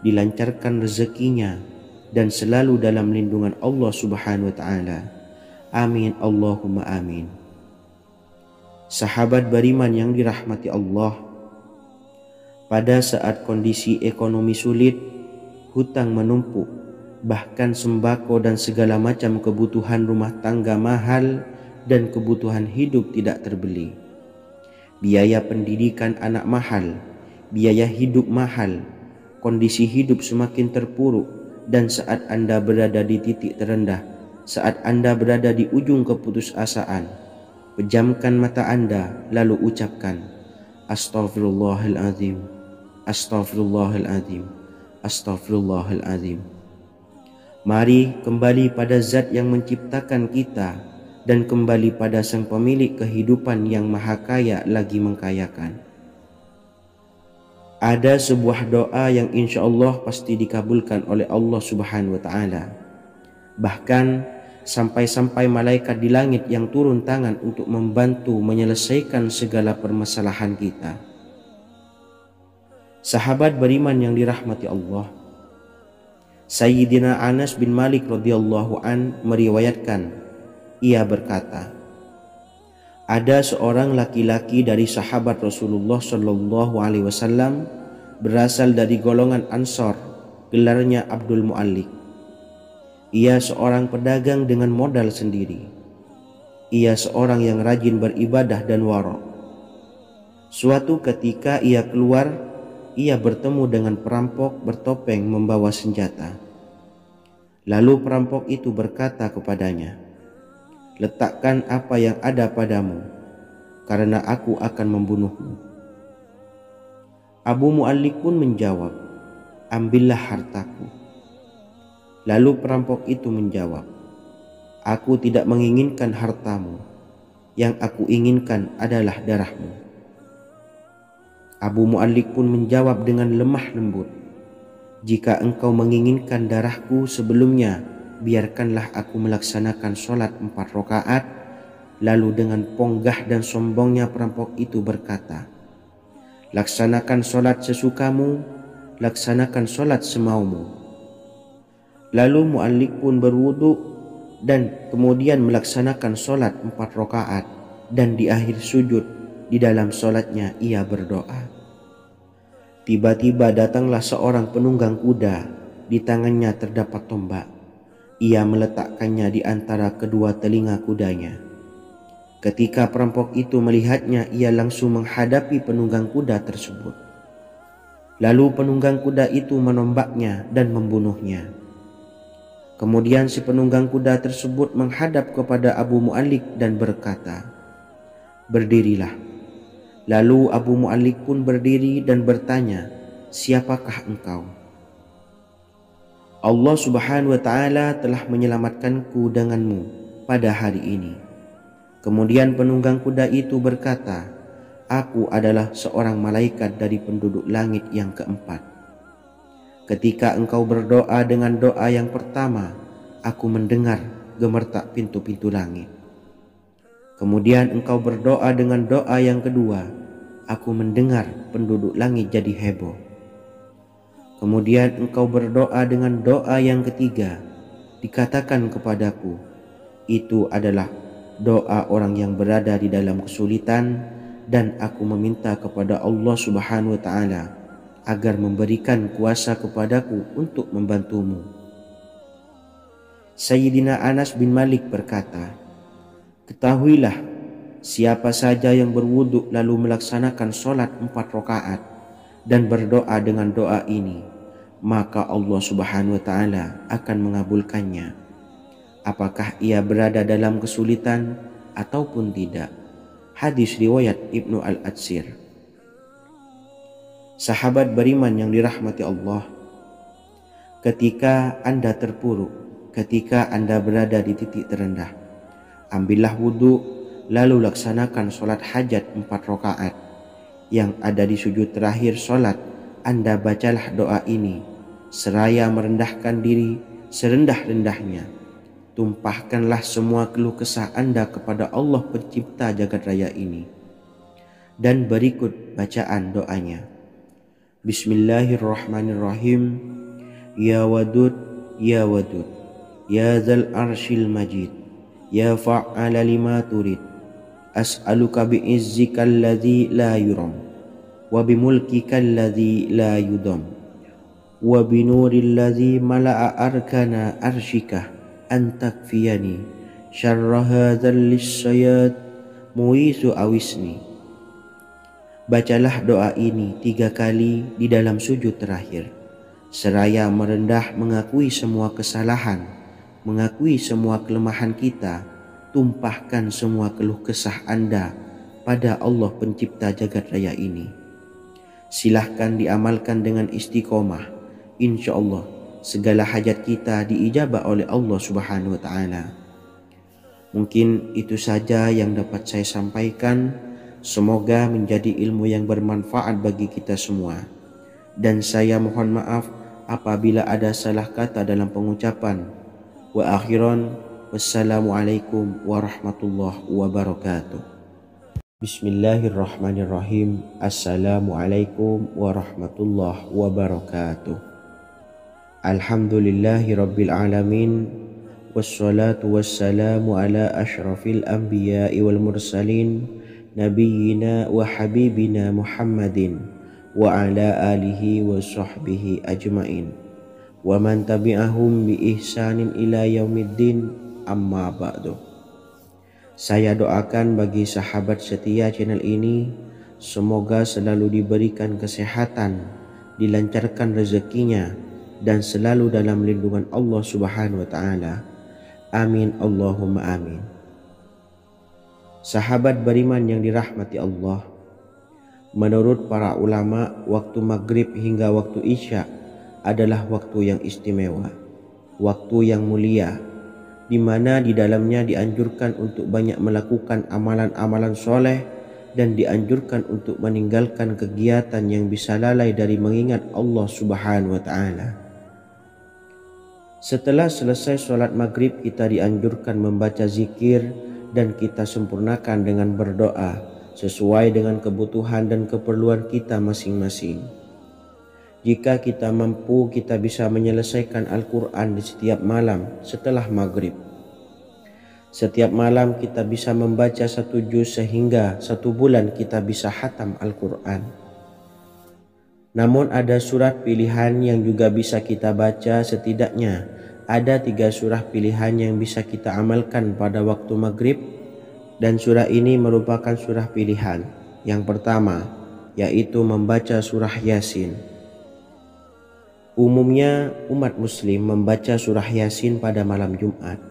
dilancarkan rezekinya, dan selalu dalam lindungan Allah Subhanahu wa taala. Amin Allahumma amin. Sahabat beriman yang dirahmati Allah, pada saat kondisi ekonomi sulit, hutang menumpuk, bahkan sembako dan segala macam kebutuhan rumah tangga mahal dan kebutuhan hidup tidak terbeli. Biaya pendidikan anak mahal, biaya hidup mahal, kondisi hidup semakin terpuruk, dan saat Anda berada di titik terendah, saat Anda berada di ujung keputusasaan, pejamkan mata Anda lalu ucapkan Astaghfirullahaladzim, Astaghfirullahaladzim, Astaghfirullahaladzim. Mari kembali pada Zat yang menciptakan kita dan kembali pada Sang Pemilik kehidupan yang Maha Kaya lagi mengkayakan. Ada sebuah doa yang insya Allah pasti dikabulkan oleh Allah Subhanahu wa taala. Bahkan sampai-sampai malaikat di langit yang turun tangan untuk membantu menyelesaikan segala permasalahan kita. Sahabat beriman yang dirahmati Allah, Sayyidina Anas bin Malik radhiyallahu an meriwayatkan, ia berkata, ada seorang laki-laki dari sahabat Rasulullah Shallallahu Alaihi Wasallam berasal dari golongan Ansor, gelarnya Abdul Mu'allik. Ia seorang pedagang dengan modal sendiri. Ia seorang yang rajin beribadah dan wara'. Suatu ketika ia keluar, ia bertemu dengan perampok bertopeng membawa senjata. Lalu perampok itu berkata kepadanya, letakkan apa yang ada padamu, karena aku akan membunuhmu. Abu Mu'allik pun menjawab, ambillah hartaku. Lalu perampok itu menjawab, aku tidak menginginkan hartamu, yang aku inginkan adalah darahmu. Abu Mu'allik pun menjawab dengan lemah lembut, jika engkau menginginkan darahku sebelumnya, biarkanlah aku melaksanakan sholat 4 rakaat. Lalu dengan ponggah dan sombongnya perampok itu berkata, laksanakan sholat sesukamu, laksanakan sholat semaumu. Lalu mu'allik pun berwudu dan kemudian melaksanakan sholat 4 rakaat, dan di akhir sujud di dalam sholatnya ia berdoa. Tiba-tiba datanglah seorang penunggang kuda, di tangannya terdapat tombak. Ia meletakkannya di antara kedua telinga kudanya. Ketika perampok itu melihatnya, ia langsung menghadapi penunggang kuda tersebut. Lalu penunggang kuda itu menombaknya dan membunuhnya. Kemudian si penunggang kuda tersebut menghadap kepada Abu Mu'allik dan berkata, berdirilah. Lalu Abu Mu'allik pun berdiri dan bertanya, siapakah engkau? Allah Subhanahu wa ta'ala telah menyelamatkanku denganmu pada hari ini. Kemudian penunggang kuda itu berkata, aku adalah seorang malaikat dari penduduk langit yang keempat. Ketika engkau berdoa dengan doa yang pertama, aku mendengar gemertak pintu-pintu langit. Kemudian engkau berdoa dengan doa yang kedua, aku mendengar penduduk langit jadi heboh. Kemudian engkau berdoa dengan doa yang ketiga, dikatakan kepadaku, itu adalah doa orang yang berada di dalam kesulitan, dan aku meminta kepada Allah Subhanahu wa ta'ala agar memberikan kuasa kepadaku untuk membantumu. Sayyidina Anas bin Malik berkata, ketahuilah, siapa saja yang berwudu lalu melaksanakan sholat 4 rakaat dan berdoa dengan doa ini, maka Allah Subhanahu wa ta'ala akan mengabulkannya, apakah ia berada dalam kesulitan ataupun tidak. Hadis riwayat Ibnu Al-Atsir. Sahabat beriman yang dirahmati Allah, ketika Anda terpuruk, ketika Anda berada di titik terendah, ambillah wudu, lalu laksanakan sholat hajat 4 rakaat. Yang ada di sujud terakhir sholat, Anda bacalah doa ini, seraya merendahkan diri serendah-rendahnya. Tumpahkanlah semua keluh kesah Anda kepada Allah pencipta jagat raya ini. Dan berikut bacaan doanya. Bismillahirrahmanirrahim. Ya Wadud, Ya Wadud, Ya Dzal Arsyil Majid, Ya Fa'ala lima turid, as'aluka bi'izzikal ladzi la yuram, wa bimulkikal ladzi la yudam, wa binuril ladzi mala'a arkana arsyikah, antakfiyani syarra hadzal lisyayad muisu awisni. Bacalah doa ini 3 kali di dalam sujud terakhir, seraya merendah mengakui semua kesalahan, mengakui semua kelemahan kita. Tumpahkan semua keluh kesah Anda pada Allah pencipta jagat raya ini. Silahkan diamalkan dengan istiqomah. Insya Allah segala hajat kita diijabah oleh Allah Subhanahu wa ta'ala. Mungkin itu saja yang dapat saya sampaikan. Semoga menjadi ilmu yang bermanfaat bagi kita semua. Dan saya mohon maaf apabila ada salah kata dalam pengucapan. Wa akhiran, wassalamualaikum warahmatullahi wabarakatuh. Bismillahirrahmanirrahim. Assalamualaikum warahmatullahi wabarakatuh. Alhamdulillahi rabbil alamin, wassalatu wassalamu ala ashrafil anbiya'i wal mursalin, nabiyyina wa habibina Muhammadin wa ala alihi wa sahbihi ajmain, wa man tabi'ahum bi ihsanin ila yaumiddin, amma ba'du. Saya doakan bagi sahabat setia channel ini, semoga selalu diberikan kesehatan, dilancarkan rezekinya, dan selalu dalam lindungan Allah Subhanahu wa ta'ala. Amin Allahumma amin. Sahabat beriman yang dirahmati Allah, menurut para ulama, waktu maghrib hingga waktu isya adalah waktu yang istimewa, waktu yang mulia, di mana di dalamnya dianjurkan untuk banyak melakukan amalan-amalan soleh dan dianjurkan untuk meninggalkan kegiatan yang bisa lalai dari mengingat Allah Subhanahu wa ta'ala. Setelah selesai sholat maghrib, kita dianjurkan membaca zikir dan kita sempurnakan dengan berdoa sesuai dengan kebutuhan dan keperluan kita masing-masing. Jika kita mampu, kita bisa menyelesaikan Al-Quran di setiap malam setelah maghrib. Setiap malam kita bisa membaca 1 juz sehingga 1 bulan kita bisa khatam Al-Quran. Namun ada surat pilihan yang juga bisa kita baca. Setidaknya ada 3 surah pilihan yang bisa kita amalkan pada waktu maghrib, dan surah ini merupakan surah pilihan. Yang pertama yaitu membaca surah Yasin. Umumnya umat muslim membaca surah Yasin pada malam Jumat.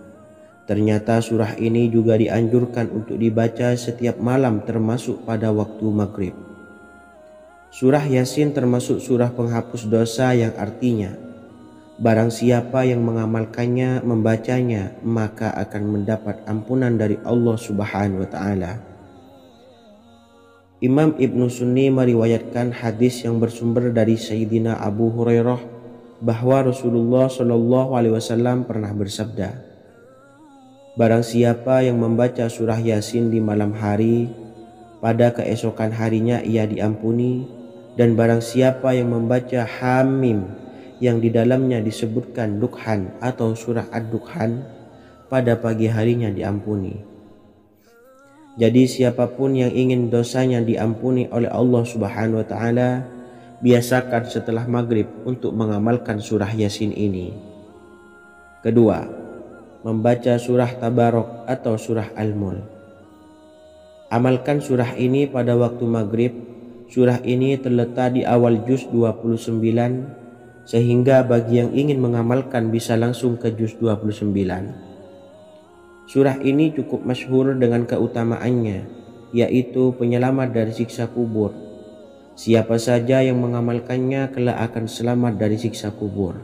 Ternyata surah ini juga dianjurkan untuk dibaca setiap malam termasuk pada waktu maghrib. Surah Yasin termasuk surah penghapus dosa yang artinya barang siapa yang mengamalkannya, membacanya, maka akan mendapat ampunan dari Allah Subhanahu wa taala. Imam Ibnu Sunni meriwayatkan hadis yang bersumber dari Sayyidina Abu Hurairah bahwa Rasulullah Shallallahu alaihi wasallam pernah bersabda, barang siapa yang membaca surah Yasin di malam hari, pada keesokan harinya ia diampuni. Dan barang siapa yang membaca Hamim yang di dalamnya disebutkan Dukhan atau surah Ad-Dukhan, pada pagi harinya diampuni. Jadi siapapun yang ingin dosanya diampuni oleh Allah Subhanahu wa taala, biasakan setelah maghrib untuk mengamalkan surah Yasin ini. Kedua, membaca surah Tabarok atau surah Al-Mulk. Amalkan surah ini pada waktu maghrib. Surah ini terletak di awal juz 29, sehingga bagi yang ingin mengamalkan bisa langsung ke juz 29. Surah ini cukup masyhur dengan keutamaannya, yaitu penyelamat dari siksa kubur. Siapa saja yang mengamalkannya kelak akan selamat dari siksa kubur.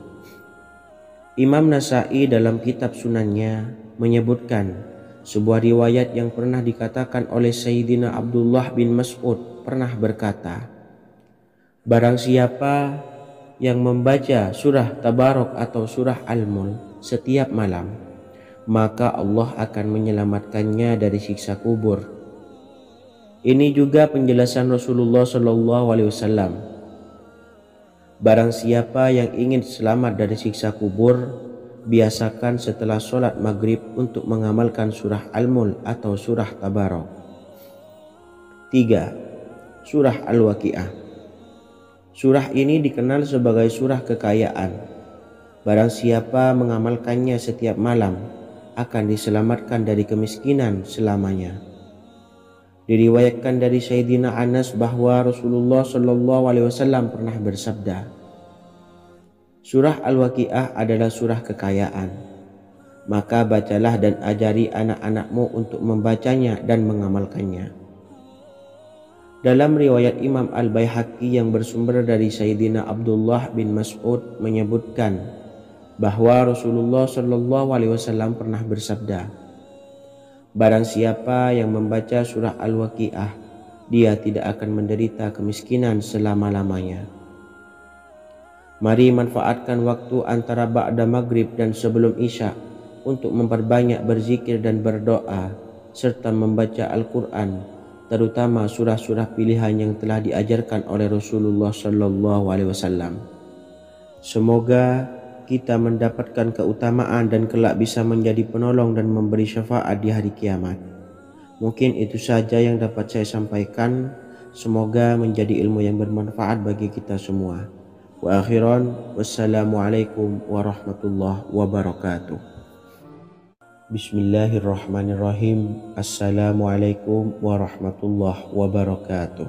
Imam Nasa'i dalam kitab Sunannya menyebutkan sebuah riwayat yang pernah dikatakan oleh Sayyidina Abdullah bin Mas'ud pernah berkata, barang siapa yang membaca surah Tabarok atau surah Al-Mulk setiap malam, maka Allah akan menyelamatkannya dari siksa kubur. Ini juga penjelasan Rasulullah Shallallahu alaihi wasallam. Barang siapa yang ingin selamat dari siksa kubur, biasakan setelah sholat maghrib untuk mengamalkan surah Al-Mulk atau surah Tabarok. 3. Surah Al-Waqiah. Surah ini dikenal sebagai surah kekayaan. Barang siapa mengamalkannya setiap malam akan diselamatkan dari kemiskinan selamanya. Diriwayatkan dari Sayyidina Anas bahwa Rasulullah Shallallahu alaihi wasallam pernah bersabda, surah Al-Waqiah adalah surah kekayaan. Maka bacalah dan ajari anak-anakmu untuk membacanya dan mengamalkannya. Dalam riwayat Imam Al-Baihaqi yang bersumber dari Sayyidina Abdullah bin Mas'ud menyebutkan bahwa Rasulullah Shallallahu alaihi wasallam pernah bersabda, barang siapa yang membaca surah Al-Waqiah, dia tidak akan menderita kemiskinan selama-lamanya. Mari manfaatkan waktu antara ba'da maghrib dan sebelum isya untuk memperbanyak berzikir dan berdoa serta membaca Al-Quran, terutama surah-surah pilihan yang telah diajarkan oleh Rasulullah Shallallahu alaihi wasallam. Semoga kita mendapatkan keutamaan dan kelak bisa menjadi penolong dan memberi syafaat di hari kiamat. Mungkin itu saja yang dapat saya sampaikan. Semoga menjadi ilmu yang bermanfaat bagi kita semua. Wa akhiran, wassalamualaikum warahmatullahi wabarakatuh. Bismillahirrahmanirrahim. Assalamualaikum warahmatullahi wabarakatuh.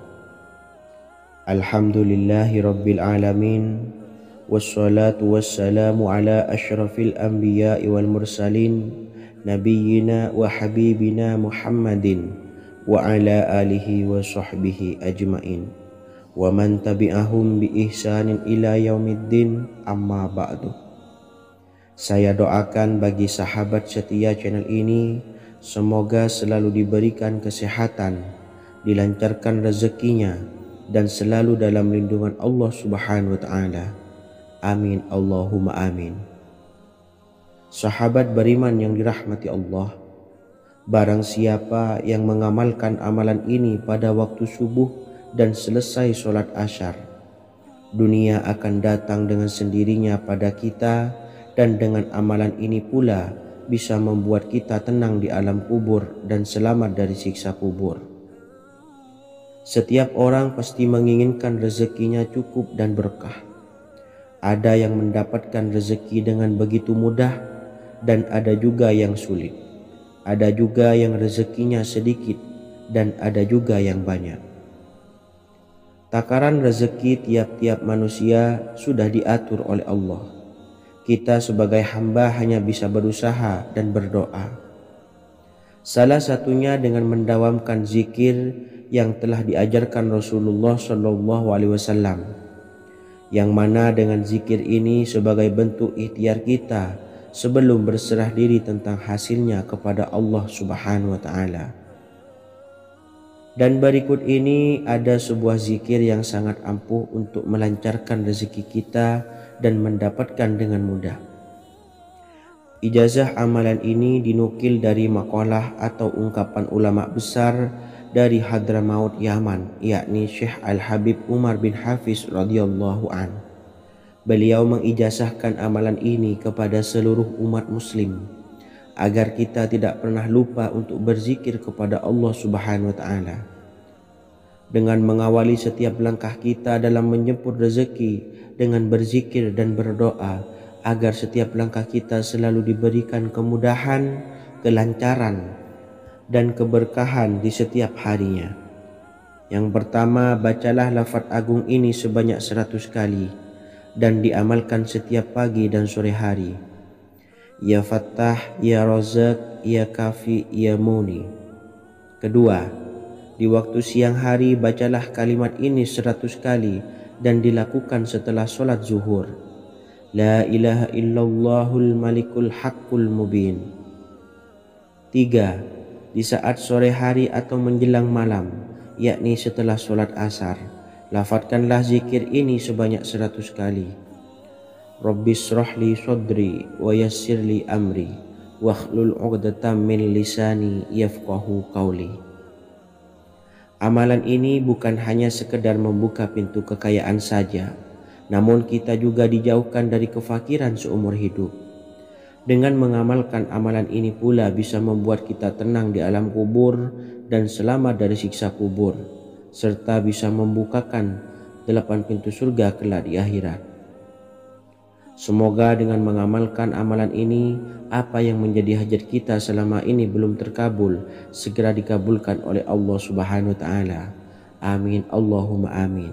Alhamdulillahi rabbil alamin. Wassalatu wassalamu ala ashrafil anbiya'i wal mursalin, nabiyyina wa habibina Muhammadin wa ala alihi wa sahbihi ajmain wa man tabi'ahum bi ihsanin ila yaumiddin, amma ba'du. Saya doakan bagi sahabat setia channel ini, semoga selalu diberikan kesehatan, dilancarkan rezekinya, dan selalu dalam lindungan Allah Subhanahu wa ta'ala. Amin Allahumma amin. Sahabat beriman yang dirahmati Allah, barang siapa yang mengamalkan amalan ini pada waktu subuh dan selesai sholat asyar, dunia akan datang dengan sendirinya pada kita, dan dengan amalan ini pula bisa membuat kita tenang di alam kubur dan selamat dari siksa kubur. Setiap orang pasti menginginkan rezekinya cukup dan berkah. Ada yang mendapatkan rezeki dengan begitu mudah, dan ada juga yang sulit. Ada juga yang rezekinya sedikit, dan ada juga yang banyak. Takaran rezeki tiap-tiap manusia sudah diatur oleh Allah. Kita sebagai hamba hanya bisa berusaha dan berdoa. Salah satunya dengan mendawamkan zikir yang telah diajarkan Rasulullah SAW, yang mana dengan zikir ini sebagai bentuk ikhtiar kita sebelum berserah diri tentang hasilnya kepada Allah Subhanahu wa Ta'ala. Dan berikut ini ada sebuah zikir yang sangat ampuh untuk melancarkan rezeki kita dan mendapatkan dengan mudah. Ijazah amalan ini dinukil dari makalah atau ungkapan ulama besar dari Hadramaut Yaman, yakni Syekh Al-Habib Umar bin Hafiz radhiyallahu an. Beliau mengijazahkan amalan ini kepada seluruh umat muslim agar kita tidak pernah lupa untuk berzikir kepada Allah Subhanahu wa Ta'ala. Dengan mengawali setiap langkah kita dalam menjemput rezeki dengan berzikir dan berdoa agar setiap langkah kita selalu diberikan kemudahan, kelancaran, dan keberkahan di setiap harinya. Yang pertama, bacalah lafaz agung ini sebanyak 100 kali dan diamalkan setiap pagi dan sore hari. Ya Fattah, Ya Razak, Ya Kafi, Ya Muni. Kedua, di waktu siang hari bacalah kalimat ini 100 kali dan dilakukan setelah sholat zuhur. La ilaha illallahul malikul haqqul mubin. Tiga, di saat sore hari atau menjelang malam, yakni setelah sholat asar, lafadzkanlah zikir ini sebanyak 100 kali. Rabbis shrahli sadri wa yassirli amri wakhlul 'uqdatam min lisani yafqahu qawli. Amalan ini bukan hanya sekedar membuka pintu kekayaan saja, namun kita juga dijauhkan dari kefakiran seumur hidup. Dengan mengamalkan amalan ini pula bisa membuat kita tenang di alam kubur dan selamat dari siksa kubur, serta bisa membukakan 8 pintu surga kelak di akhirat. Semoga dengan mengamalkan amalan ini, apa yang menjadi hajat kita selama ini belum terkabul, segera dikabulkan oleh Allah Subhanahu wa Ta'ala. Amin, Allahumma amin.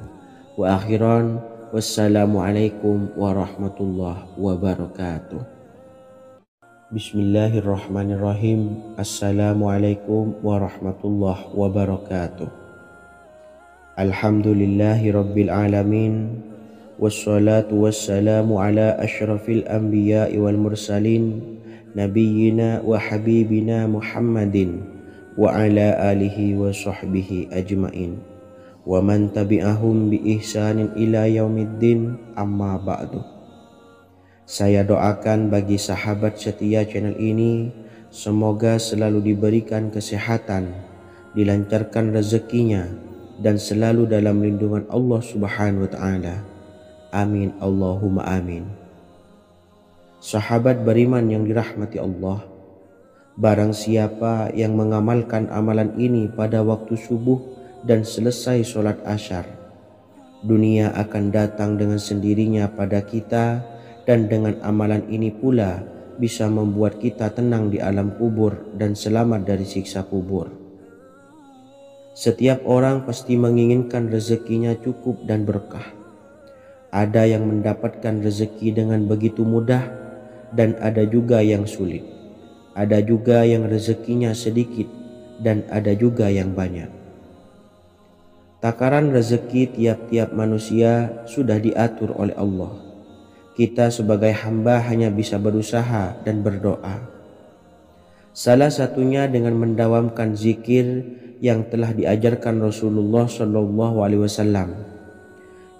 Wa akhiran, wassalamualaikum warahmatullahi wabarakatuh. Bismillahirrahmanirrahim. Assalamualaikum warahmatullahi wabarakatuh. Alhamdulillahi rabbil alamin. Wassalatu wassalamu ala ashrafil anbiya'i wal mursalin, nabiyyina wa habibina Muhammadin wa ala alihi wa sahbihi ajmain wa man tabi'ahum bi ihsanin ila yaumiddin, amma ba'du. Saya doakan bagi sahabat setia channel ini, semoga selalu diberikan kesehatan, dilancarkan rezekinya, dan selalu dalam lindungan Allah Subhanahu wa Ta'ala. Amin, Allahumma amin. Sahabat beriman yang dirahmati Allah, barang siapa yang mengamalkan amalan ini pada waktu subuh dan selesai sholat asyar, dunia akan datang dengan sendirinya pada kita, dan dengan amalan ini pula bisa membuat kita tenang di alam kubur dan selamat dari siksa kubur. Setiap orang pasti menginginkan rezekinya cukup dan berkah. Ada yang mendapatkan rezeki dengan begitu mudah, dan ada juga yang sulit. Ada juga yang rezekinya sedikit, dan ada juga yang banyak. Takaran rezeki tiap-tiap manusia sudah diatur oleh Allah. Kita sebagai hamba hanya bisa berusaha dan berdoa. Salah satunya dengan mendawamkan zikir yang telah diajarkan Rasulullah SAW,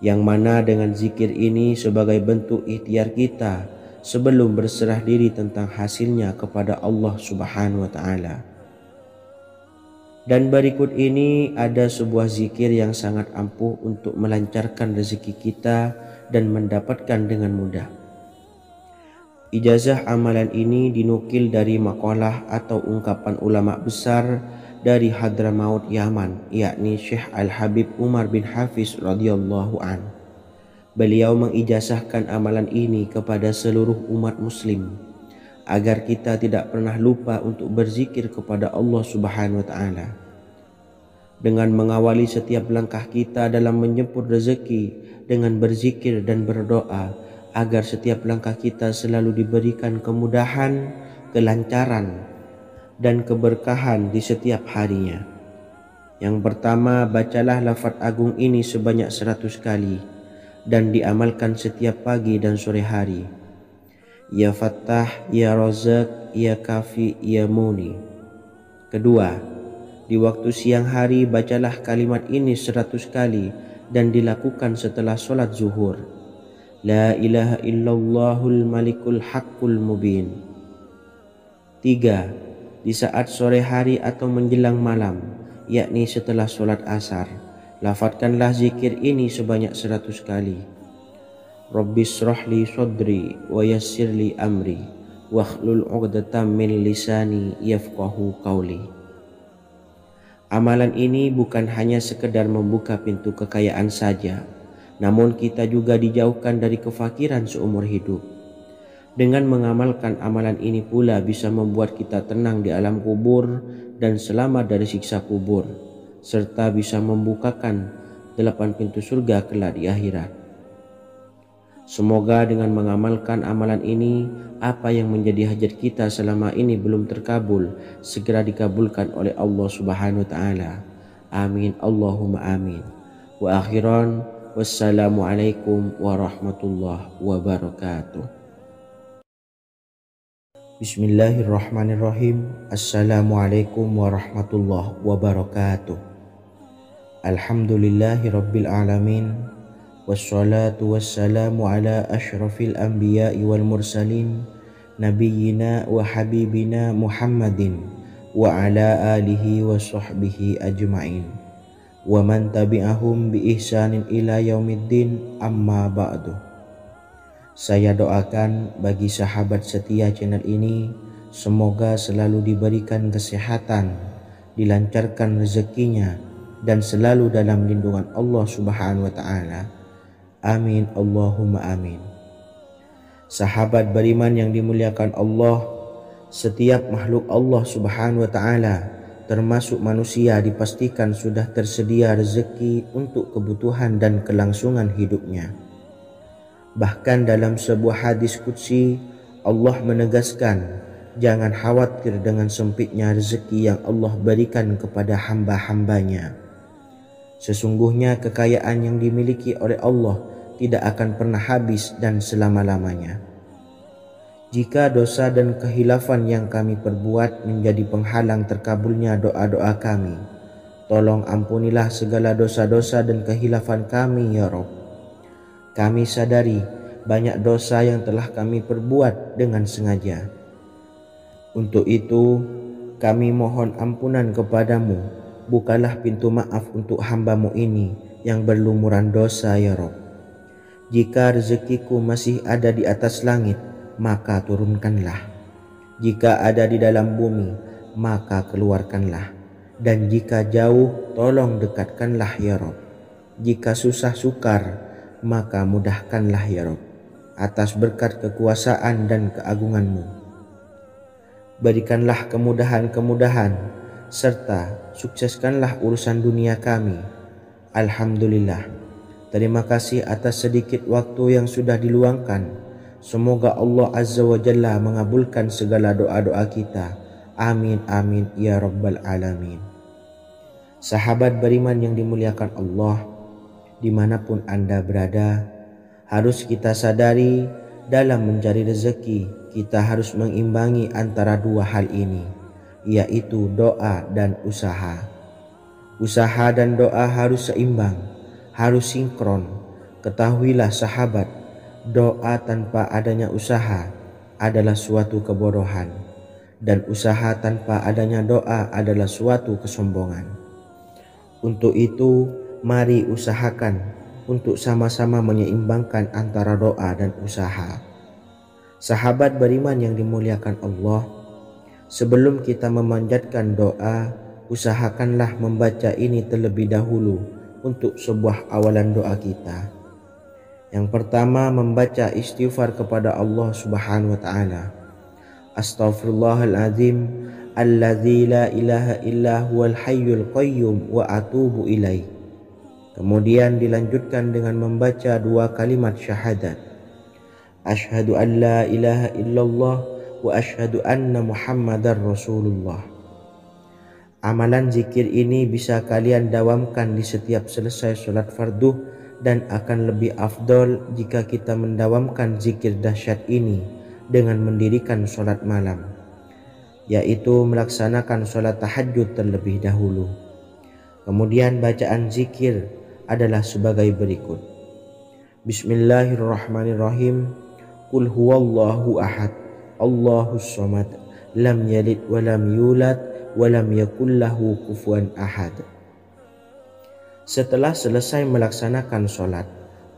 yang mana dengan zikir ini sebagai bentuk ikhtiar kita sebelum berserah diri tentang hasilnya kepada Allah Subhanahu wa taala. Dan berikut ini ada sebuah zikir yang sangat ampuh untuk melancarkan rezeki kita dan mendapatkan dengan mudah. Ijazah amalan ini dinukil dari makalah atau ungkapan ulama besar dari Hadramaut Yaman, yakni Syekh Al-Habib Umar bin Hafiz radhiyallahu an. Beliau mengijazahkan amalan ini kepada seluruh umat muslim agar kita tidak pernah lupa untuk berzikir kepada Allah Subhanahu wa taala. Dengan mengawali setiap langkah kita dalam menjemput rezeki dengan berzikir dan berdoa agar setiap langkah kita selalu diberikan kemudahan, kelancaran, dan keberkahan di setiap harinya. Yang pertama, bacalah lafaz agung ini sebanyak 100 kali dan diamalkan setiap pagi dan sore hari. Ya Fattah, Ya Razak, Ya Kafi, Ya Muni. Kedua, di waktu siang hari bacalah kalimat ini 100 kali dan dilakukan setelah sholat zuhur. La ilaha illallahul malikul haqqul mubin. 3. Di saat sore hari atau menjelang malam, yakni setelah sholat asar, lafadzkanlah zikir ini sebanyak 100 kali. Rabbishrahli sodri wa yassirli amri wakhlul 'uqdatam min lisani yafqahu qawli. Amalan ini bukan hanya sekedar membuka pintu kekayaan saja, namun kita juga dijauhkan dari kefakiran seumur hidup. Dengan mengamalkan amalan ini pula bisa membuat kita tenang di alam kubur dan selamat dari siksa kubur, serta bisa membukakan 8 pintu surga kelak di akhirat. Semoga dengan mengamalkan amalan ini, apa yang menjadi hajat kita selama ini belum terkabul, segera dikabulkan oleh Allah Subhanahu wa taala. Amin Allahumma amin. Wa akhiran, wassalamualaikum warahmatullahi wabarakatuh. Bismillahirrahmanirrahim. Assalamualaikum warahmatullahi wabarakatuh. Alhamdulillahi rabbil alamin. Wassalatu wassalamu ala ashrafil anbiya'i wal mursalin nabiyyina wa habibina Muhammadin wa ala alihi wa sahbihi ajma'in wa man tabi'ahum bi ihsanin ila yaumiddin, amma ba'du. Saya doakan bagi sahabat setia channel ini, semoga selalu diberikan kesehatan, dilancarkan rezekinya, dan selalu dalam lindungan Allah Subhanahu wa taala. Amin Allahumma amin. Sahabat beriman yang dimuliakan Allah, setiap makhluk Allah Subhanahu wa taala termasuk manusia dipastikan sudah tersedia rezeki untuk kebutuhan dan kelangsungan hidupnya. Bahkan dalam sebuah hadis qudsi, Allah menegaskan, jangan khawatir dengan sempitnya rezeki yang Allah berikan kepada hamba-hambanya. Sesungguhnya kekayaan yang dimiliki oleh Allah tidak akan pernah habis dan selama-lamanya. Jika dosa dan kehilafan yang kami perbuat menjadi penghalang terkabulnya doa-doa kami, tolong ampunilah segala dosa-dosa dan kehilafan kami ya Rabb. Kami sadari banyak dosa yang telah kami perbuat dengan sengaja. Untuk itu kami mohon ampunan kepadamu. Bukalah pintu maaf untuk hamba-Mu ini yang berlumuran dosa ya Rabb. Jika rezekiku masih ada di atas langit, maka turunkanlah. Jika ada di dalam bumi, maka keluarkanlah. Dan jika jauh, tolong dekatkanlah ya Rabb. Jika susah sukar, maka mudahkanlah ya Rabb, atas berkat kekuasaan dan keagungan-Mu. Berikanlah kemudahan-kemudahan, serta sukseskanlah urusan dunia kami. Alhamdulillah. Terima kasih atas sedikit waktu yang sudah diluangkan. Semoga Allah Azza wa Jalla mengabulkan segala doa-doa kita. Amin amin ya rabbal alamin. Sahabat beriman yang dimuliakan Allah, dimanapun Anda berada, harus kita sadari dalam mencari rezeki kita harus mengimbangi antara dua hal ini, yaitu doa dan usaha. Usaha dan doa harus seimbang, harus sinkron. Ketahuilah sahabat, doa tanpa adanya usaha adalah suatu kebodohan, dan usaha tanpa adanya doa adalah suatu kesombongan. Untuk itu, mari usahakan untuk sama-sama menyeimbangkan antara doa dan usaha. Sahabat beriman yang dimuliakan Allah, sebelum kita memanjatkan doa, usahakanlah membaca ini terlebih dahulu untuk sebuah awalan doa kita. Yang pertama, membaca istighfar kepada Allah Subhanahu wa taala. Astaghfirullahaladzim alladzi la ilaha illa huwal hayyul qayyum wa atubu ilaih. Kemudian dilanjutkan dengan membaca 2 kalimat syahadat. Asyhadu an la ilaha illallah wa asyhadu anna Muhammadar Rasulullah. Amalan zikir ini bisa kalian dawamkan di setiap selesai sholat fardu, dan akan lebih afdol jika kita mendawamkan zikir dahsyat ini dengan mendirikan sholat malam, yaitu melaksanakan sholat tahajud terlebih dahulu. Kemudian bacaan zikir adalah sebagai berikut. Bismillahirrahmanirrahim. Qul huwallahu ahad, Allahus samad, lam yalid wa lam yulad wa lam yakul lahu kufuwan ahad. Setelah selesai melaksanakan sholat,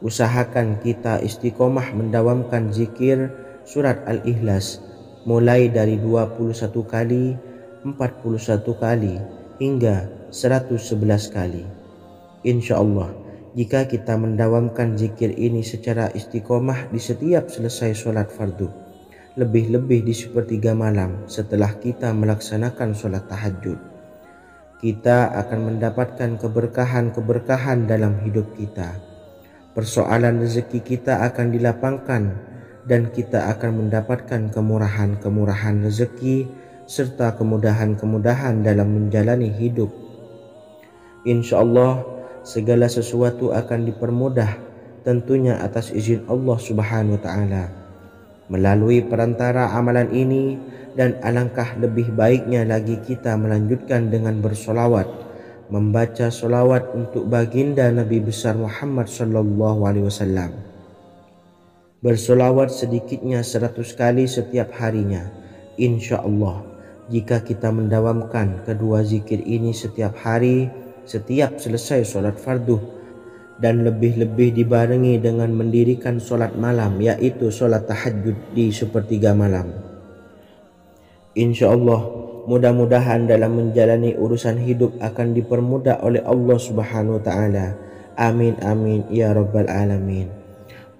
usahakan kita istiqomah mendawamkan zikir surat Al-Ikhlas mulai dari 21 kali, 41 kali, hingga 111 kali. Insya Allah, jika kita mendawamkan zikir ini secara istiqomah di setiap selesai sholat fardu, lebih-lebih di sepertiga malam setelah kita melaksanakan sholat tahajud, kita akan mendapatkan keberkahan-keberkahan dalam hidup kita. Persoalan rezeki kita akan dilapangkan, dan kita akan mendapatkan kemurahan-kemurahan rezeki serta kemudahan-kemudahan dalam menjalani hidup. Insya Allah, segala sesuatu akan dipermudah, tentunya atas izin Allah Subhanahu wa taala melalui perantara amalan ini. Dan alangkah lebih baiknya lagi kita melanjutkan dengan bersolawat, membaca solawat untuk baginda Nabi besar Muhammad sallallahu alaihi wasallam. Bersolawat sedikitnya 100 kali setiap harinya. Insya Allah, jika kita mendawamkan kedua zikir ini setiap hari, setiap selesai sholat fardu, dan lebih-lebih dibarengi dengan mendirikan sholat malam, yaitu sholat tahajud di sepertiga malam, insya Allah mudah-mudahan dalam menjalani urusan hidup akan dipermudah oleh Allah Subhanahu wa taala. Amin amin ya rabbal alamin.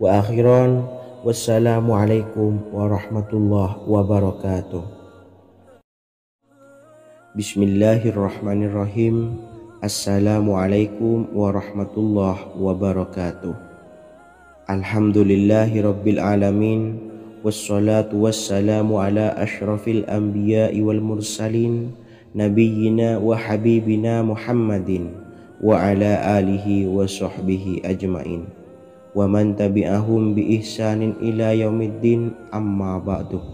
Wa akhiran, wassalamualaikum warahmatullahi wabarakatuh. Bismillahirrahmanirrahim. Assalamualaikum warahmatullahi wabarakatuh. Alhamdulillahi rabbil alamin, wassalatu wassalamu ala ashrafil anbiya'i wal mursalin, nabiyyina wa habibina Muhammadin wa ala alihi wa sahbihi ajmain, wa man tabi'ahum bi ihsanin ila yaumiddin, amma ba'du.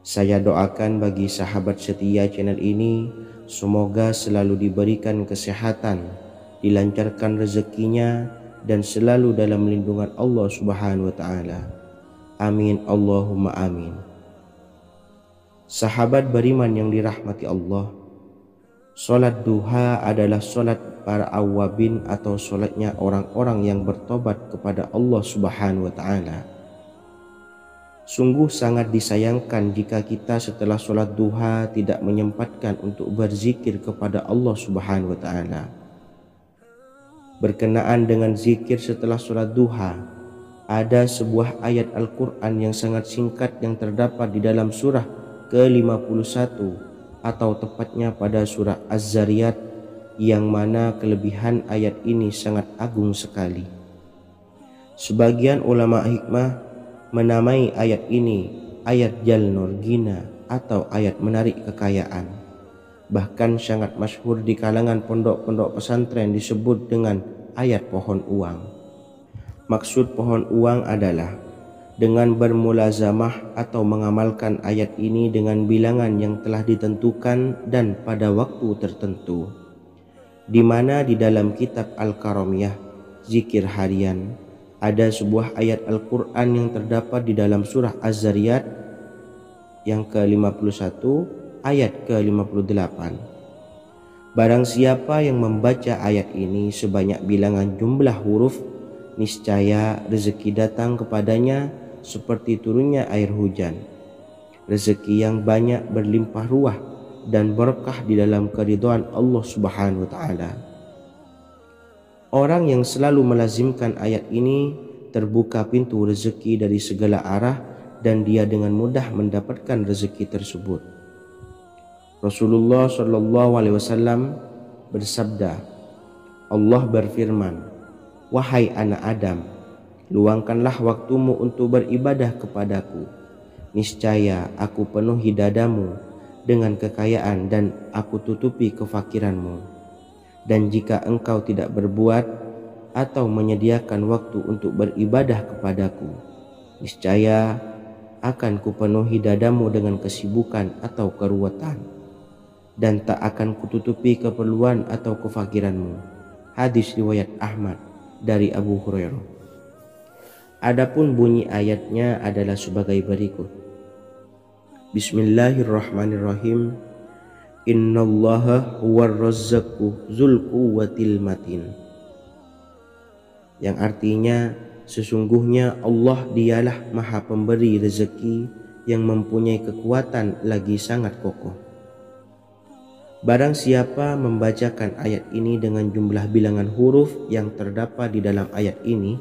Saya doakan bagi sahabat setia channel ini, semoga selalu diberikan kesehatan, dilancarkan rezekinya, dan selalu dalam lindungan Allah Subhanahu wa taala. Amin Allahumma amin. Sahabat beriman yang dirahmati Allah, sholat duha adalah sholat para awabin atau sholatnya orang-orang yang bertobat kepada Allah Subhanahu wa taala. Sungguh sangat disayangkan jika kita setelah sholat duha tidak menyempatkan untuk berzikir kepada Allah Subhanahu wa taala. Berkenaan dengan zikir setelah sholat duha, ada sebuah ayat Al-Quran yang sangat singkat yang terdapat di dalam surah ke-51, atau tepatnya pada surah Az-Zariyat, yang mana kelebihan ayat ini sangat agung sekali. Sebagian ulama hikmah menamai ayat ini ayat Jalnur Gina atau ayat menarik kekayaan. Bahkan sangat masyhur di kalangan pondok-pondok pesantren disebut dengan ayat pohon uang. Maksud pohon uang adalah dengan bermulazamah atau mengamalkan ayat ini dengan bilangan yang telah ditentukan dan pada waktu tertentu, di mana di dalam kitab Al-Karamiyah, zikir harian, Ada sebuah ayat Al-Quran yang terdapat di dalam surah Az-Zariyat yang ke-51 ayat ke-58. Barang siapa yang membaca ayat ini sebanyak bilangan jumlah huruf, niscaya rezeki datang kepadanya seperti turunnya air hujan. Rezeki yang banyak berlimpah ruah dan berkah di dalam keridhaan Allah Subhanahu wa taala. Orang yang selalu melazimkan ayat ini terbuka pintu rezeki dari segala arah dan dia dengan mudah mendapatkan rezeki tersebut. Rasulullah Shallallahu Alaihi Wasallam bersabda, Allah berfirman, wahai anak Adam, luangkanlah waktumu untuk beribadah kepadaku. Niscaya aku penuhi dadamu dengan kekayaan dan aku tutupi kefakiranmu. Dan jika engkau tidak berbuat atau menyediakan waktu untuk beribadah kepadaku, niscaya akan kupenuhi dadamu dengan kesibukan atau keruwetan, dan tak akan kututupi keperluan atau kefakiranmu. Hadis riwayat Ahmad dari Abu Hurairah. Adapun bunyi ayatnya adalah sebagai berikut. Bismillahirrahmanirrahim. Innallaha huwar razzaqu dzul quwwatil matin. Yang artinya sesungguhnya Allah dialah maha pemberi rezeki yang mempunyai kekuatan lagi sangat kokoh. Barang siapa membacakan ayat ini dengan jumlah bilangan huruf yang terdapat di dalam ayat ini,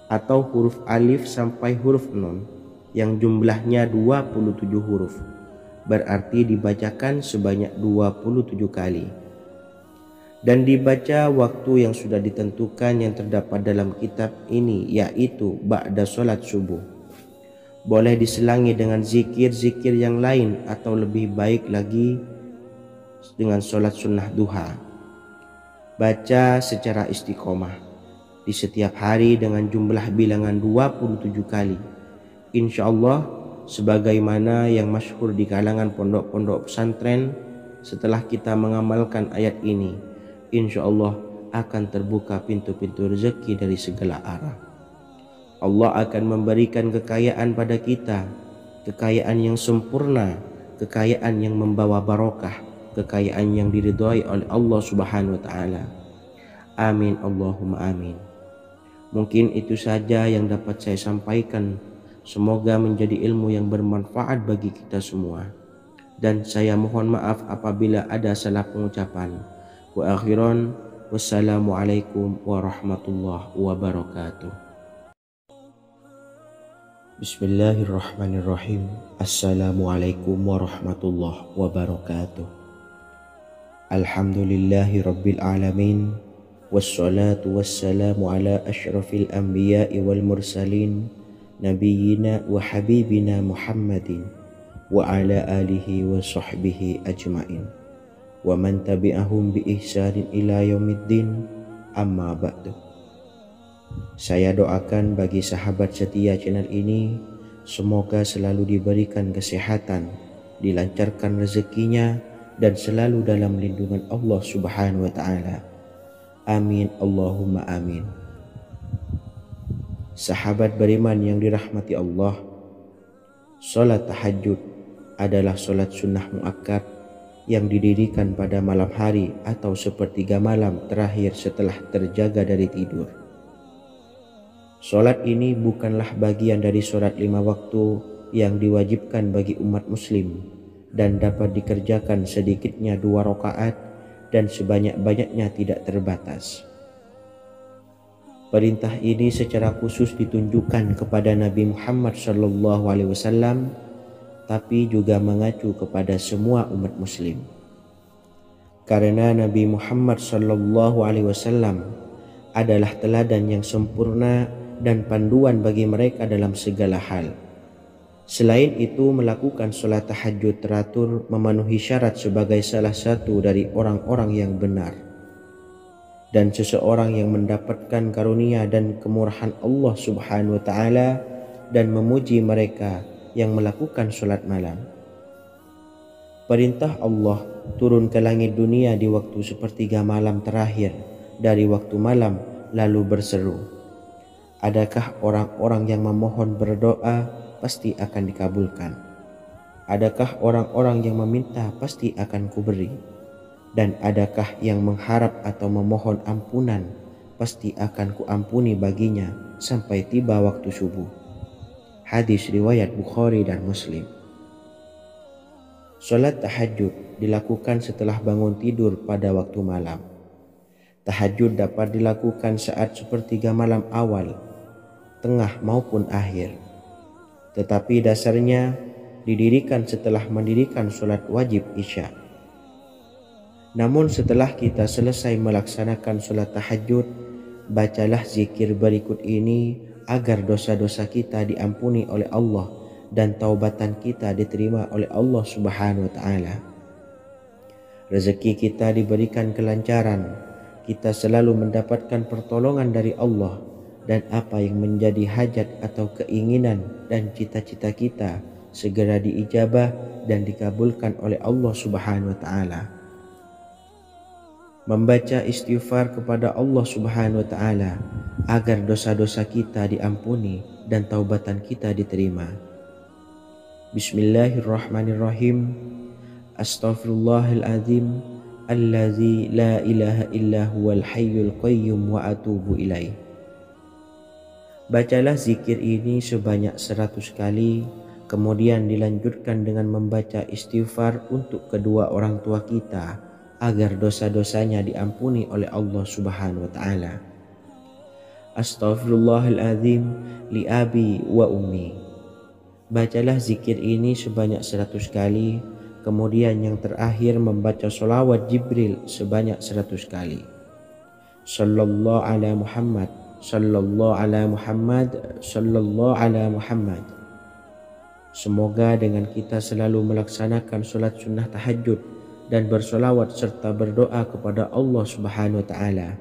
atau huruf alif sampai huruf nun yang jumlahnya 27 huruf, berarti dibacakan sebanyak 27 kali. Dan dibaca waktu yang sudah ditentukan yang terdapat dalam kitab ini, yaitu ba'da sholat subuh. Boleh diselangi dengan zikir-zikir yang lain atau lebih baik lagi dengan sholat sunnah duha. Baca secara istiqomah di setiap hari dengan jumlah bilangan 27 kali. Insya Allah sebagaimana yang masyhur di kalangan pondok-pondok pesantren, setelah kita mengamalkan ayat ini, insya Allah akan terbuka pintu-pintu rezeki dari segala arah. Allah akan memberikan kekayaan pada kita, kekayaan yang sempurna, kekayaan yang membawa barokah, kekayaan yang diridhai oleh Allah Subhanahu wa taala. Amin Allahumma amin. Mungkin itu saja yang dapat saya sampaikan. Semoga menjadi ilmu yang bermanfaat bagi kita semua. Dan saya mohon maaf apabila ada salah pengucapan. Wa akhiran, wassalamualaikum warahmatullahi wabarakatuh. Bismillahirrahmanirrahim. Assalamualaikum warahmatullahi wabarakatuh. Alhamdulillahi rabbil alamin. Wassalatu wassalamu ala asyrafil anbiya'i wal mursalin, Nabiyyina wa habibina Muhammadin wa ala alihi wa sahbihi ajma'in wa man tabi'ahum bi ihsanin ila yaumiddin, amma ba'du. Saya doakan bagi sahabat setia channel ini, semoga selalu diberikan kesehatan, dilancarkan rezekinya, dan selalu dalam lindungan Allah Subhanahu wa ta'ala. Amin Allahumma amin. Sahabat beriman yang dirahmati Allah, sholat tahajud adalah sholat sunnah muakkad yang didirikan pada malam hari atau sepertiga malam terakhir setelah terjaga dari tidur. Sholat ini bukanlah bagian dari sholat 5 waktu yang diwajibkan bagi umat muslim dan dapat dikerjakan sedikitnya 2 rakaat dan sebanyak-banyaknya tidak terbatas. Perintah ini secara khusus ditunjukkan kepada Nabi Muhammad SAW, tapi juga mengacu kepada semua umat muslim. Karena Nabi Muhammad SAW adalah teladan yang sempurna dan panduan bagi mereka dalam segala hal. Selain itu, melakukan sholat tahajud teratur memenuhi syarat sebagai salah satu dari orang-orang yang benar. Dan seseorang yang mendapatkan karunia dan kemurahan Allah Subhanahu wa ta'ala dan memuji mereka yang melakukan sholat malam. Perintah Allah turun ke langit dunia di waktu sepertiga malam terakhir dari waktu malam lalu berseru, Adakah orang-orang yang memohon berdoa pasti akan dikabulkan? Adakah orang-orang yang meminta pasti akan kuberi? Dan adakah yang mengharap atau memohon ampunan pasti akan kuampuni baginya sampai tiba waktu subuh? Hadis riwayat Bukhari dan Muslim. Salat tahajud dilakukan setelah bangun tidur pada waktu malam. Tahajud dapat dilakukan saat sepertiga malam awal, tengah maupun akhir. Tetapi dasarnya didirikan setelah mendirikan salat wajib Isya. Namun setelah kita selesai melaksanakan salat tahajud, bacalah zikir berikut ini agar dosa-dosa kita diampuni oleh Allah dan taubatan kita diterima oleh Allah Subhanahu wa taala. Rezeki kita diberikan kelancaran, kita selalu mendapatkan pertolongan dari Allah, dan apa yang menjadi hajat atau keinginan dan cita-cita kita segera diijabah dan dikabulkan oleh Allah Subhanahu wa taala. Membaca istighfar kepada Allah Subhanahu wa taala agar dosa-dosa kita diampuni dan taubatan kita diterima. Bismillahirrahmanirrahim. Astaghfirullahaladzim allazi la ilaha illa huwal hayyul qayyum wa atubu ilaih. Bacalah zikir ini sebanyak 100 kali, kemudian dilanjutkan dengan membaca istighfar untuk kedua orang tua kita agar dosa-dosanya diampuni oleh Allah Subhanahu wa taala. Astaghfirullahaladzim li abi wa ummi. Bacalah zikir ini sebanyak 100 kali, kemudian yang terakhir membaca sholawat Jibril sebanyak 100 kali. Sallallahu ala Muhammad, sallallahu ala Muhammad, sallallahu ala Muhammad. Semoga dengan kita selalu melaksanakan sholat sunnah tahajud dan bersolawat serta berdoa kepada Allah Subhanahu wa taala,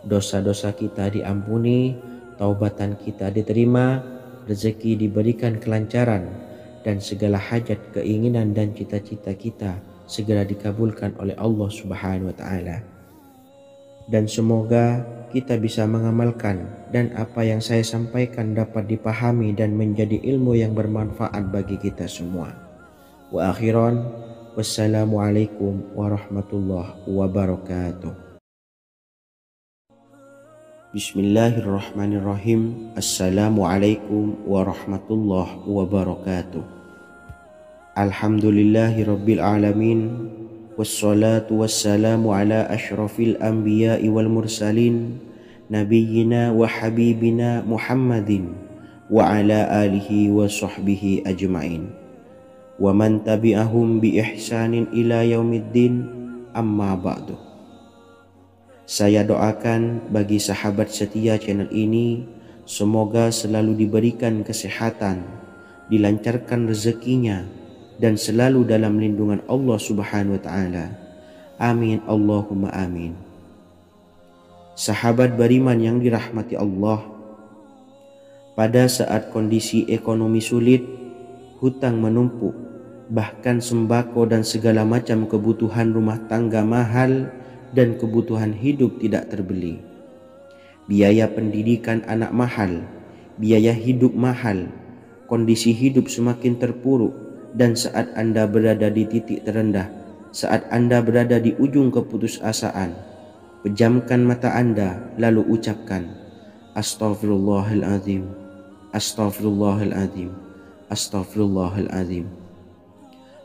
dosa-dosa kita diampuni, taubatan kita diterima, rezeki diberikan kelancaran, dan segala hajat, keinginan dan cita-cita kita segera dikabulkan oleh Allah Subhanahu wa taala. Dan semoga kita bisa mengamalkan dan apa yang saya sampaikan dapat dipahami dan menjadi ilmu yang bermanfaat bagi kita semua. Wa akhiran, wassalamualaikum warahmatullahi wabarakatuh. Bismillahirrahmanirrahim. Assalamualaikum warahmatullahi wabarakatuh. Alhamdulillahi rabbil alamin, wassalatu wassalamu ala ashrafil anbiya'i wal mursalin, nabiyyina wa habibina Muhammadin wa ala alihi wa sahbihi ajma'in, wa man tabi'ahum bi ihsanin ila yaumiddin, amma ba'du. Saya doakan bagi sahabat setia channel ini, semoga selalu diberikan kesehatan, dilancarkan rezekinya, dan selalu dalam lindungan Allah Subhanahu wa taala. Amin Allahumma amin. Sahabat beriman yang dirahmati Allah, pada saat kondisi ekonomi sulit, hutang menumpuk, bahkan sembako dan segala macam kebutuhan rumah tangga mahal dan kebutuhan hidup tidak terbeli. Biaya pendidikan anak mahal, biaya hidup mahal, kondisi hidup semakin terpuruk, dan saat Anda berada di titik terendah, saat Anda berada di ujung keputusasaan, pejamkan mata Anda lalu ucapkan Astaghfirullahaladzim, Astaghfirullahaladzim, Astaghfirullahaladzim.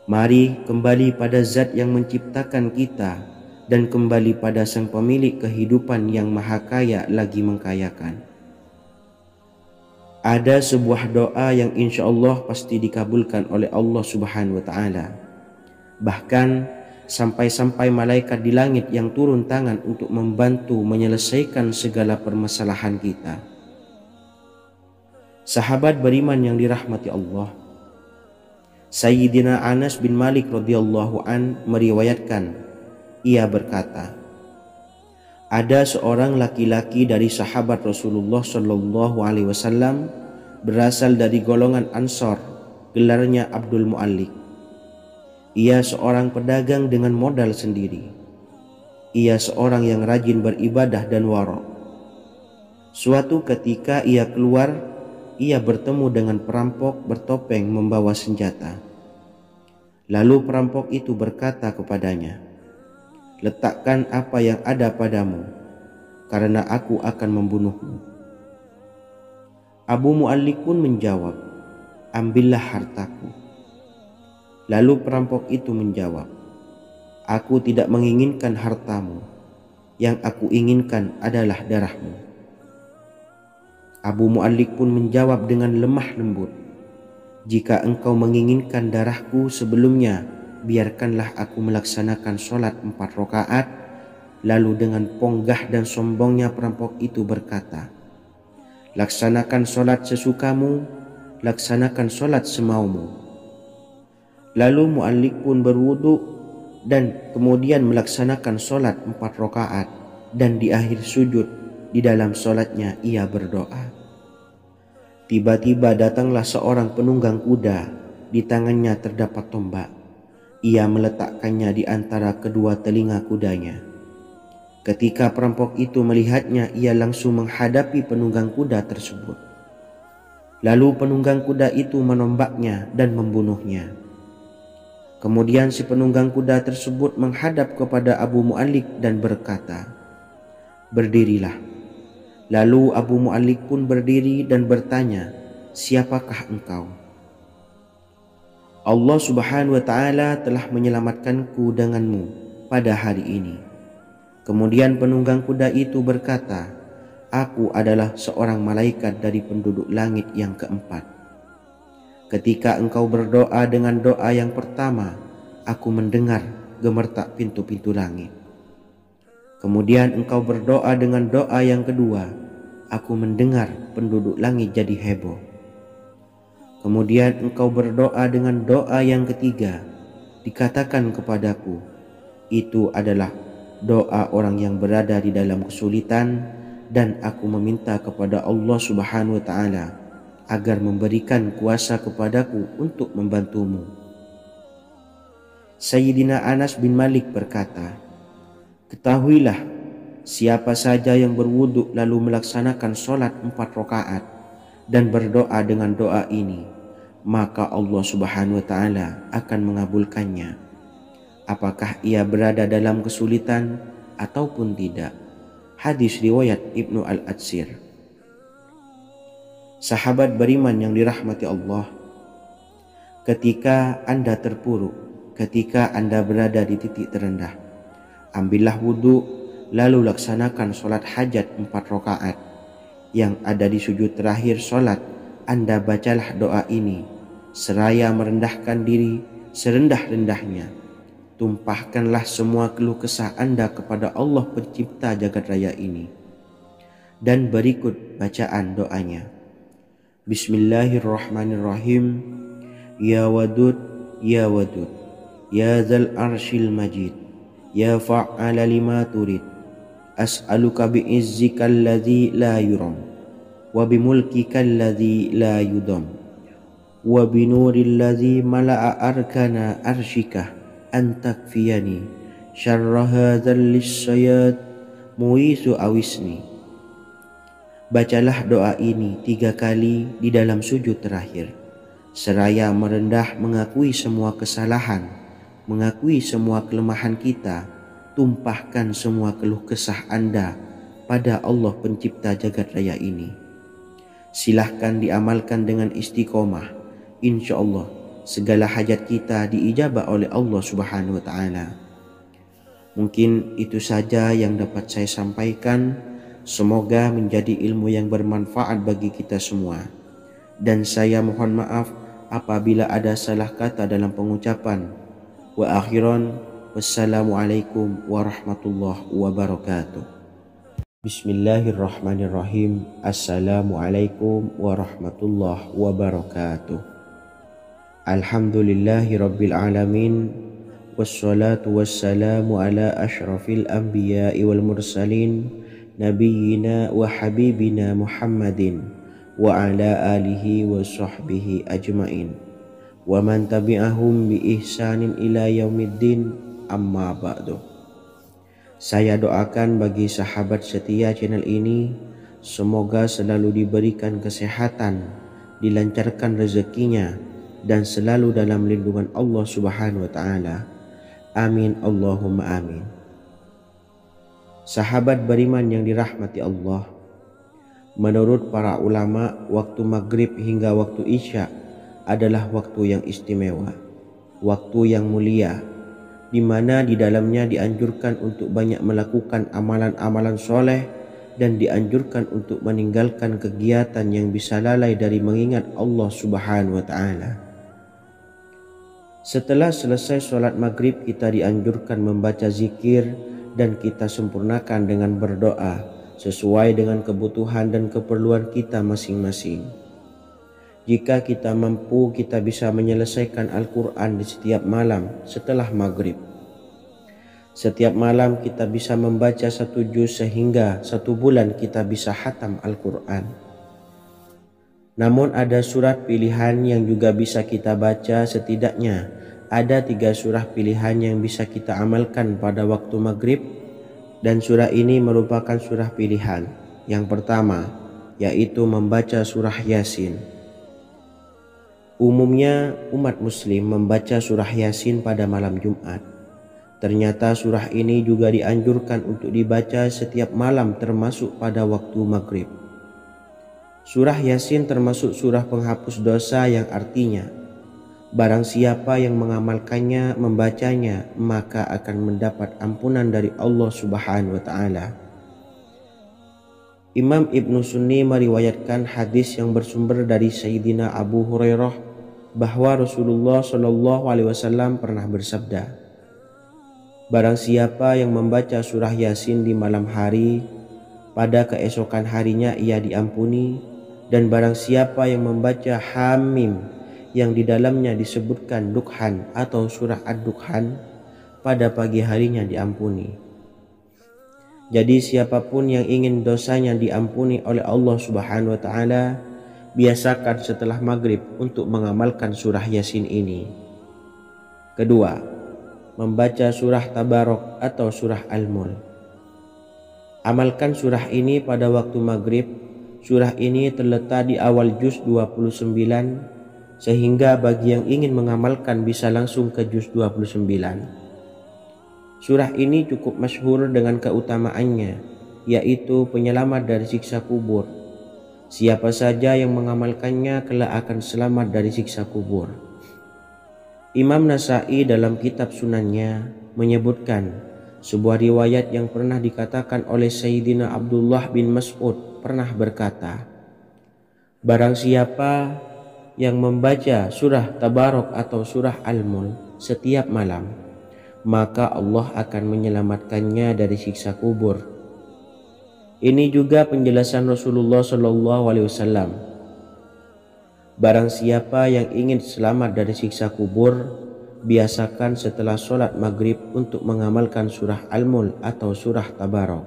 Mari kembali pada Zat yang menciptakan kita dan kembali pada Sang Pemilik kehidupan yang maha kaya lagi mengkayakan. Ada sebuah doa yang insya Allah pasti dikabulkan oleh Allah Subhanahu wa taala. Bahkan sampai-sampai malaikat di langit yang turun tangan untuk membantu menyelesaikan segala permasalahan kita. Sahabat beriman yang dirahmati Allah, Sayyidina Anas bin Malik radhiyallahu an meriwayatkan, ia berkata, ada seorang laki-laki dari sahabat Rasulullah Shallallahu Alaihi Wasallam berasal dari golongan Ansor, gelarnya Abdul Mu'allik. Ia seorang pedagang dengan modal sendiri. Ia seorang yang rajin beribadah dan wara'. Suatu ketika ia keluar, ia bertemu dengan perampok bertopeng membawa senjata. Lalu perampok itu berkata kepadanya, "Letakkan apa yang ada padamu, karena aku akan membunuhmu." Abu Mu'allik pun menjawab, "Ambillah hartaku." Lalu perampok itu menjawab, "Aku tidak menginginkan hartamu, yang aku inginkan adalah darahmu." Abu Mu'allik pun menjawab dengan lemah lembut, "Jika engkau menginginkan darahku sebelumnya, biarkanlah aku melaksanakan sholat 4 rakaat." Lalu dengan ponggah dan sombongnya perampok itu berkata, "Laksanakan sholat sesukamu, laksanakan sholat semaumu." Lalu Mu'allik pun berwudu dan kemudian melaksanakan sholat 4 rakaat, dan di akhir sujud di dalam sholatnya ia berdoa. Tiba-tiba datanglah seorang penunggang kuda, di tangannya terdapat tombak. Ia meletakkannya di antara kedua telinga kudanya. Ketika perampok itu melihatnya, ia langsung menghadapi penunggang kuda tersebut. Lalu penunggang kuda itu menombaknya dan membunuhnya. Kemudian si penunggang kuda tersebut menghadap kepada Abu Mu'allik dan berkata, "Berdirilah." Lalu Abu Mu'allik pun berdiri dan bertanya, "Siapakah engkau?" "Allah Subhanahu wa ta'ala telah menyelamatkanku denganmu pada hari ini." Kemudian penunggang kuda itu berkata, "Aku adalah seorang malaikat dari penduduk langit yang keempat. Ketika engkau berdoa dengan doa yang pertama, aku mendengar gemertak pintu-pintu langit. Kemudian engkau berdoa dengan doa yang kedua, aku mendengar penduduk langit jadi heboh. Kemudian engkau berdoa dengan doa yang ketiga, dikatakan kepadaku, itu adalah doa orang yang berada di dalam kesulitan, dan aku meminta kepada Allah Subhanahu wa ta'ala agar memberikan kuasa kepadaku untuk membantumu." Sayyidina Anas bin Malik berkata, "Ketahuilah, siapa saja yang berwudu lalu melaksanakan sholat 4 rakaat dan berdoa dengan doa ini, maka Allah Subhanahu wa ta'ala akan mengabulkannya, apakah ia berada dalam kesulitan ataupun tidak." Hadis riwayat Ibnu Al-Atsir. Sahabat beriman yang dirahmati Allah, ketika Anda terpuruk, ketika Anda berada di titik terendah, ambillah wudu, lalu laksanakan sholat hajat 4 rakaat. Yang ada di sujud terakhir sholat, Anda bacalah doa ini, seraya merendahkan diri serendah-rendahnya. Tumpahkanlah semua keluh kesah Anda kepada Allah pencipta jagat raya ini. Dan berikut bacaan doanya. Bismillahirrahmanirrahim. Ya Wadud, Ya Wadud, Ya Dzal Arsyil Majid, Ya Fa'ala lima turid, as'aluka bi'izzika alladzi la yuram, wa bimulkika alladzi la yudam, wa binuril ladzi mala'a arkana arsyika, an takfiyani syarra hadzal lisyayat muisu awisni. Bacalah doa ini 3 kali di dalam sujud terakhir, seraya merendah mengakui semua kesalahan, mengakui semua kelemahan kita. Tumpahkan semua keluh kesah Anda pada Allah pencipta jagat raya ini. Silahkan diamalkan dengan istiqomah. Insya Allah segala hajat kita diijabah oleh Allah Subhanahu wa ta'ala. Mungkin itu saja yang dapat saya sampaikan. Semoga menjadi ilmu yang bermanfaat bagi kita semua. Dan saya mohon maaf apabila ada salah kata dalam pengucapan. Wa akhiran, wassalamualaikum warahmatullahi wabarakatuh. Bismillahirrahmanirrahim. Assalamualaikum warahmatullahi wabarakatuh. Alhamdulillahi rabbil alamin, wassalatu wassalamu ala ashrafil anbiya'i wal mursalin, nabiyyina wa habibina Muhammadin wa ala alihi wa sahbihi ajmain, wa man tabi'ahum bi ihsanin ila yaumiddin, amma ba'du. Saya doakan bagi sahabat setia channel ini, semoga selalu diberikan kesehatan, dilancarkan rezekinya, dan selalu dalam lindungan Allah Subhanahu wa taala. Amin Allahumma amin. Sahabat beriman yang dirahmati Allah, menurut para ulama, waktu maghrib hingga waktu isya adalah waktu yang istimewa, waktu yang mulia, di mana di dalamnya dianjurkan untuk banyak melakukan amalan-amalan soleh dan dianjurkan untuk meninggalkan kegiatan yang bisa lalai dari mengingat Allah Subhanahu wa taala. Setelah selesai sholat maghrib, kita dianjurkan membaca zikir dan kita sempurnakan dengan berdoa sesuai dengan kebutuhan dan keperluan kita masing-masing. Jika kita mampu, kita bisa menyelesaikan Al-Quran di setiap malam setelah maghrib. Setiap malam kita bisa membaca 1 juz sehingga 1 bulan kita bisa khatam Al-Quran. Namun ada surat pilihan yang juga bisa kita baca. Setidaknya ada 3 surah pilihan yang bisa kita amalkan pada waktu maghrib, dan surah ini merupakan surah pilihan. Yang pertama yaitu membaca surah Yasin. Umumnya umat muslim membaca surah Yasin pada malam Jumat. Ternyata surah ini juga dianjurkan untuk dibaca setiap malam termasuk pada waktu maghrib. Surah Yasin termasuk surah penghapus dosa yang artinya barang siapa yang mengamalkannya, membacanya, maka akan mendapat ampunan dari Allah Subhanahu wa taala. Imam Ibnu Sunni meriwayatkan hadis yang bersumber dari Sayyidina Abu Hurairah bahwa Rasulullah Shallallahu alaihi wasallam pernah bersabda, barang siapa yang membaca surah Yasin di malam hari, pada keesokan harinya ia diampuni, dan barang siapa yang membaca Hamim yang di dalamnya disebutkan Dukhan atau surah Ad-Dukhan, pada pagi harinya diampuni. Jadi siapapun yang ingin dosanya diampuni oleh Allah Subhanahu wa taala, biasakan setelah maghrib untuk mengamalkan surah Yasin ini. Kedua, membaca surah Tabarok atau surah Al-Mulk. Amalkan surah ini pada waktu maghrib. Surah ini terletak di awal juz 29, sehingga bagi yang ingin mengamalkan bisa langsung ke juz 29. Surah ini cukup masyhur dengan keutamaannya, yaitu penyelamat dari siksa kubur. Siapa saja yang mengamalkannya kelak akan selamat dari siksa kubur. Imam Nasa'i dalam kitab Sunannya menyebutkan sebuah riwayat yang pernah dikatakan oleh Sayyidina Abdullah bin Mas'ud pernah berkata, barang siapa yang membaca surah Tabarok atau surah Al-Mulk setiap malam, maka Allah akan menyelamatkannya dari siksa kubur. Ini juga penjelasan Rasulullah Shallallahu alaihi wasallam. Barang siapa yang ingin selamat dari siksa kubur, biasakan setelah sholat maghrib untuk mengamalkan surah Al-Mulk atau surah Tabarok.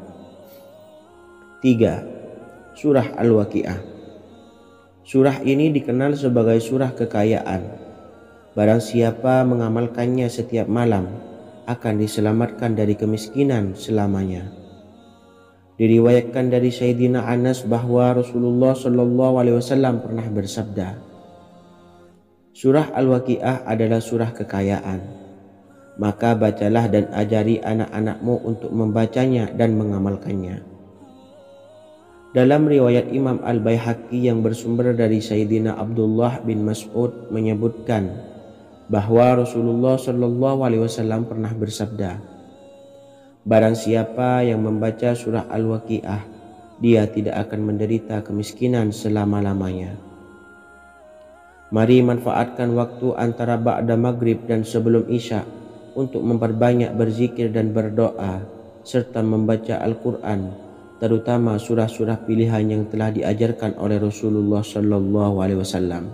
3. Surah Al-Waqi'ah. Surah ini dikenal sebagai surah kekayaan. Barang siapa mengamalkannya setiap malam, akan diselamatkan dari kemiskinan selamanya. Diriwayatkan dari Sayyidina Anas bahwa Rasulullah Shallallahu alaihi wasallam pernah bersabda, surah Al-Waqi'ah adalah surah kekayaan. Maka bacalah dan ajari anak-anakmu untuk membacanya dan mengamalkannya. Dalam riwayat Imam Al-Baihaqi yang bersumber dari Sayyidina Abdullah bin Mas'ud menyebutkan bahwa Rasulullah Shallallahu alaihi wasallam pernah bersabda, barang siapa yang membaca surah Al-Waqi'ah, dia tidak akan menderita kemiskinan selama-lamanya. Mari manfaatkan waktu antara ba'da maghrib dan sebelum isya untuk memperbanyak berzikir dan berdoa serta membaca Al-Quran, terutama surah-surah pilihan yang telah diajarkan oleh Rasulullah Shallallahu alaihi wasallam.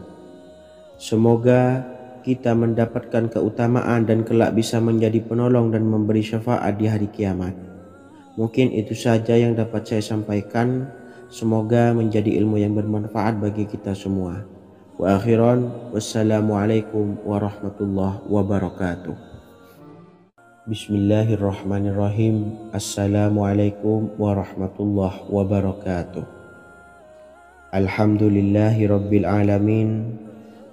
Semoga kita mendapatkan keutamaan dan kelak bisa menjadi penolong dan memberi syafaat di hari kiamat. Mungkin itu saja yang dapat saya sampaikan. Semoga menjadi ilmu yang bermanfaat bagi kita semua. Wa akhiran, wassalamualaikum warahmatullahi wabarakatuh. Bismillahirrahmanirrahim. Assalamualaikum warahmatullahi wabarakatuh. Alhamdulillahi Rabbil Alamin.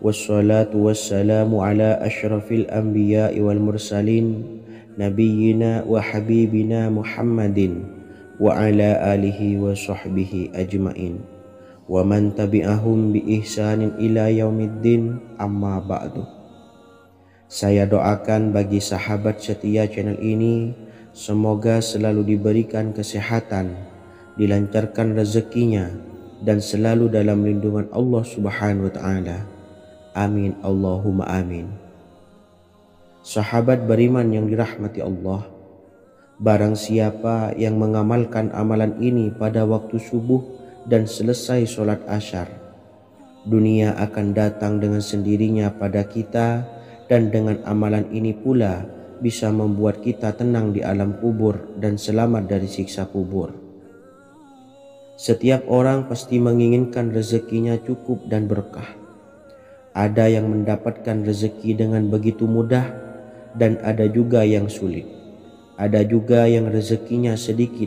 Wassalatu wassalamu ala ashrafil anbiya'i wal mursalin, nabiyyina wa habibina Muhammadin wa ala alihi wa sahbihi ajmain, wa man tabi'ahum bi ihsanin ila yaumiddin, amma ba'du. Saya doakan bagi sahabat setia channel ini, semoga selalu diberikan kesehatan, dilancarkan rezekinya, dan selalu dalam lindungan Allah Subhanahu wa Ta'ala. Amin Allahumma amin. Sahabat beriman yang dirahmati Allah, barang siapa yang mengamalkan amalan ini pada waktu subuh dan selesai sholat asyar, dunia akan datang dengan sendirinya pada kita, dan dengan amalan ini pula bisa membuat kita tenang di alam kubur dan selamat dari siksa kubur. Setiap orang pasti menginginkan rezekinya cukup dan berkah. Ada yang mendapatkan rezeki dengan begitu mudah, dan ada juga yang sulit. Ada juga yang rezekinya sedikit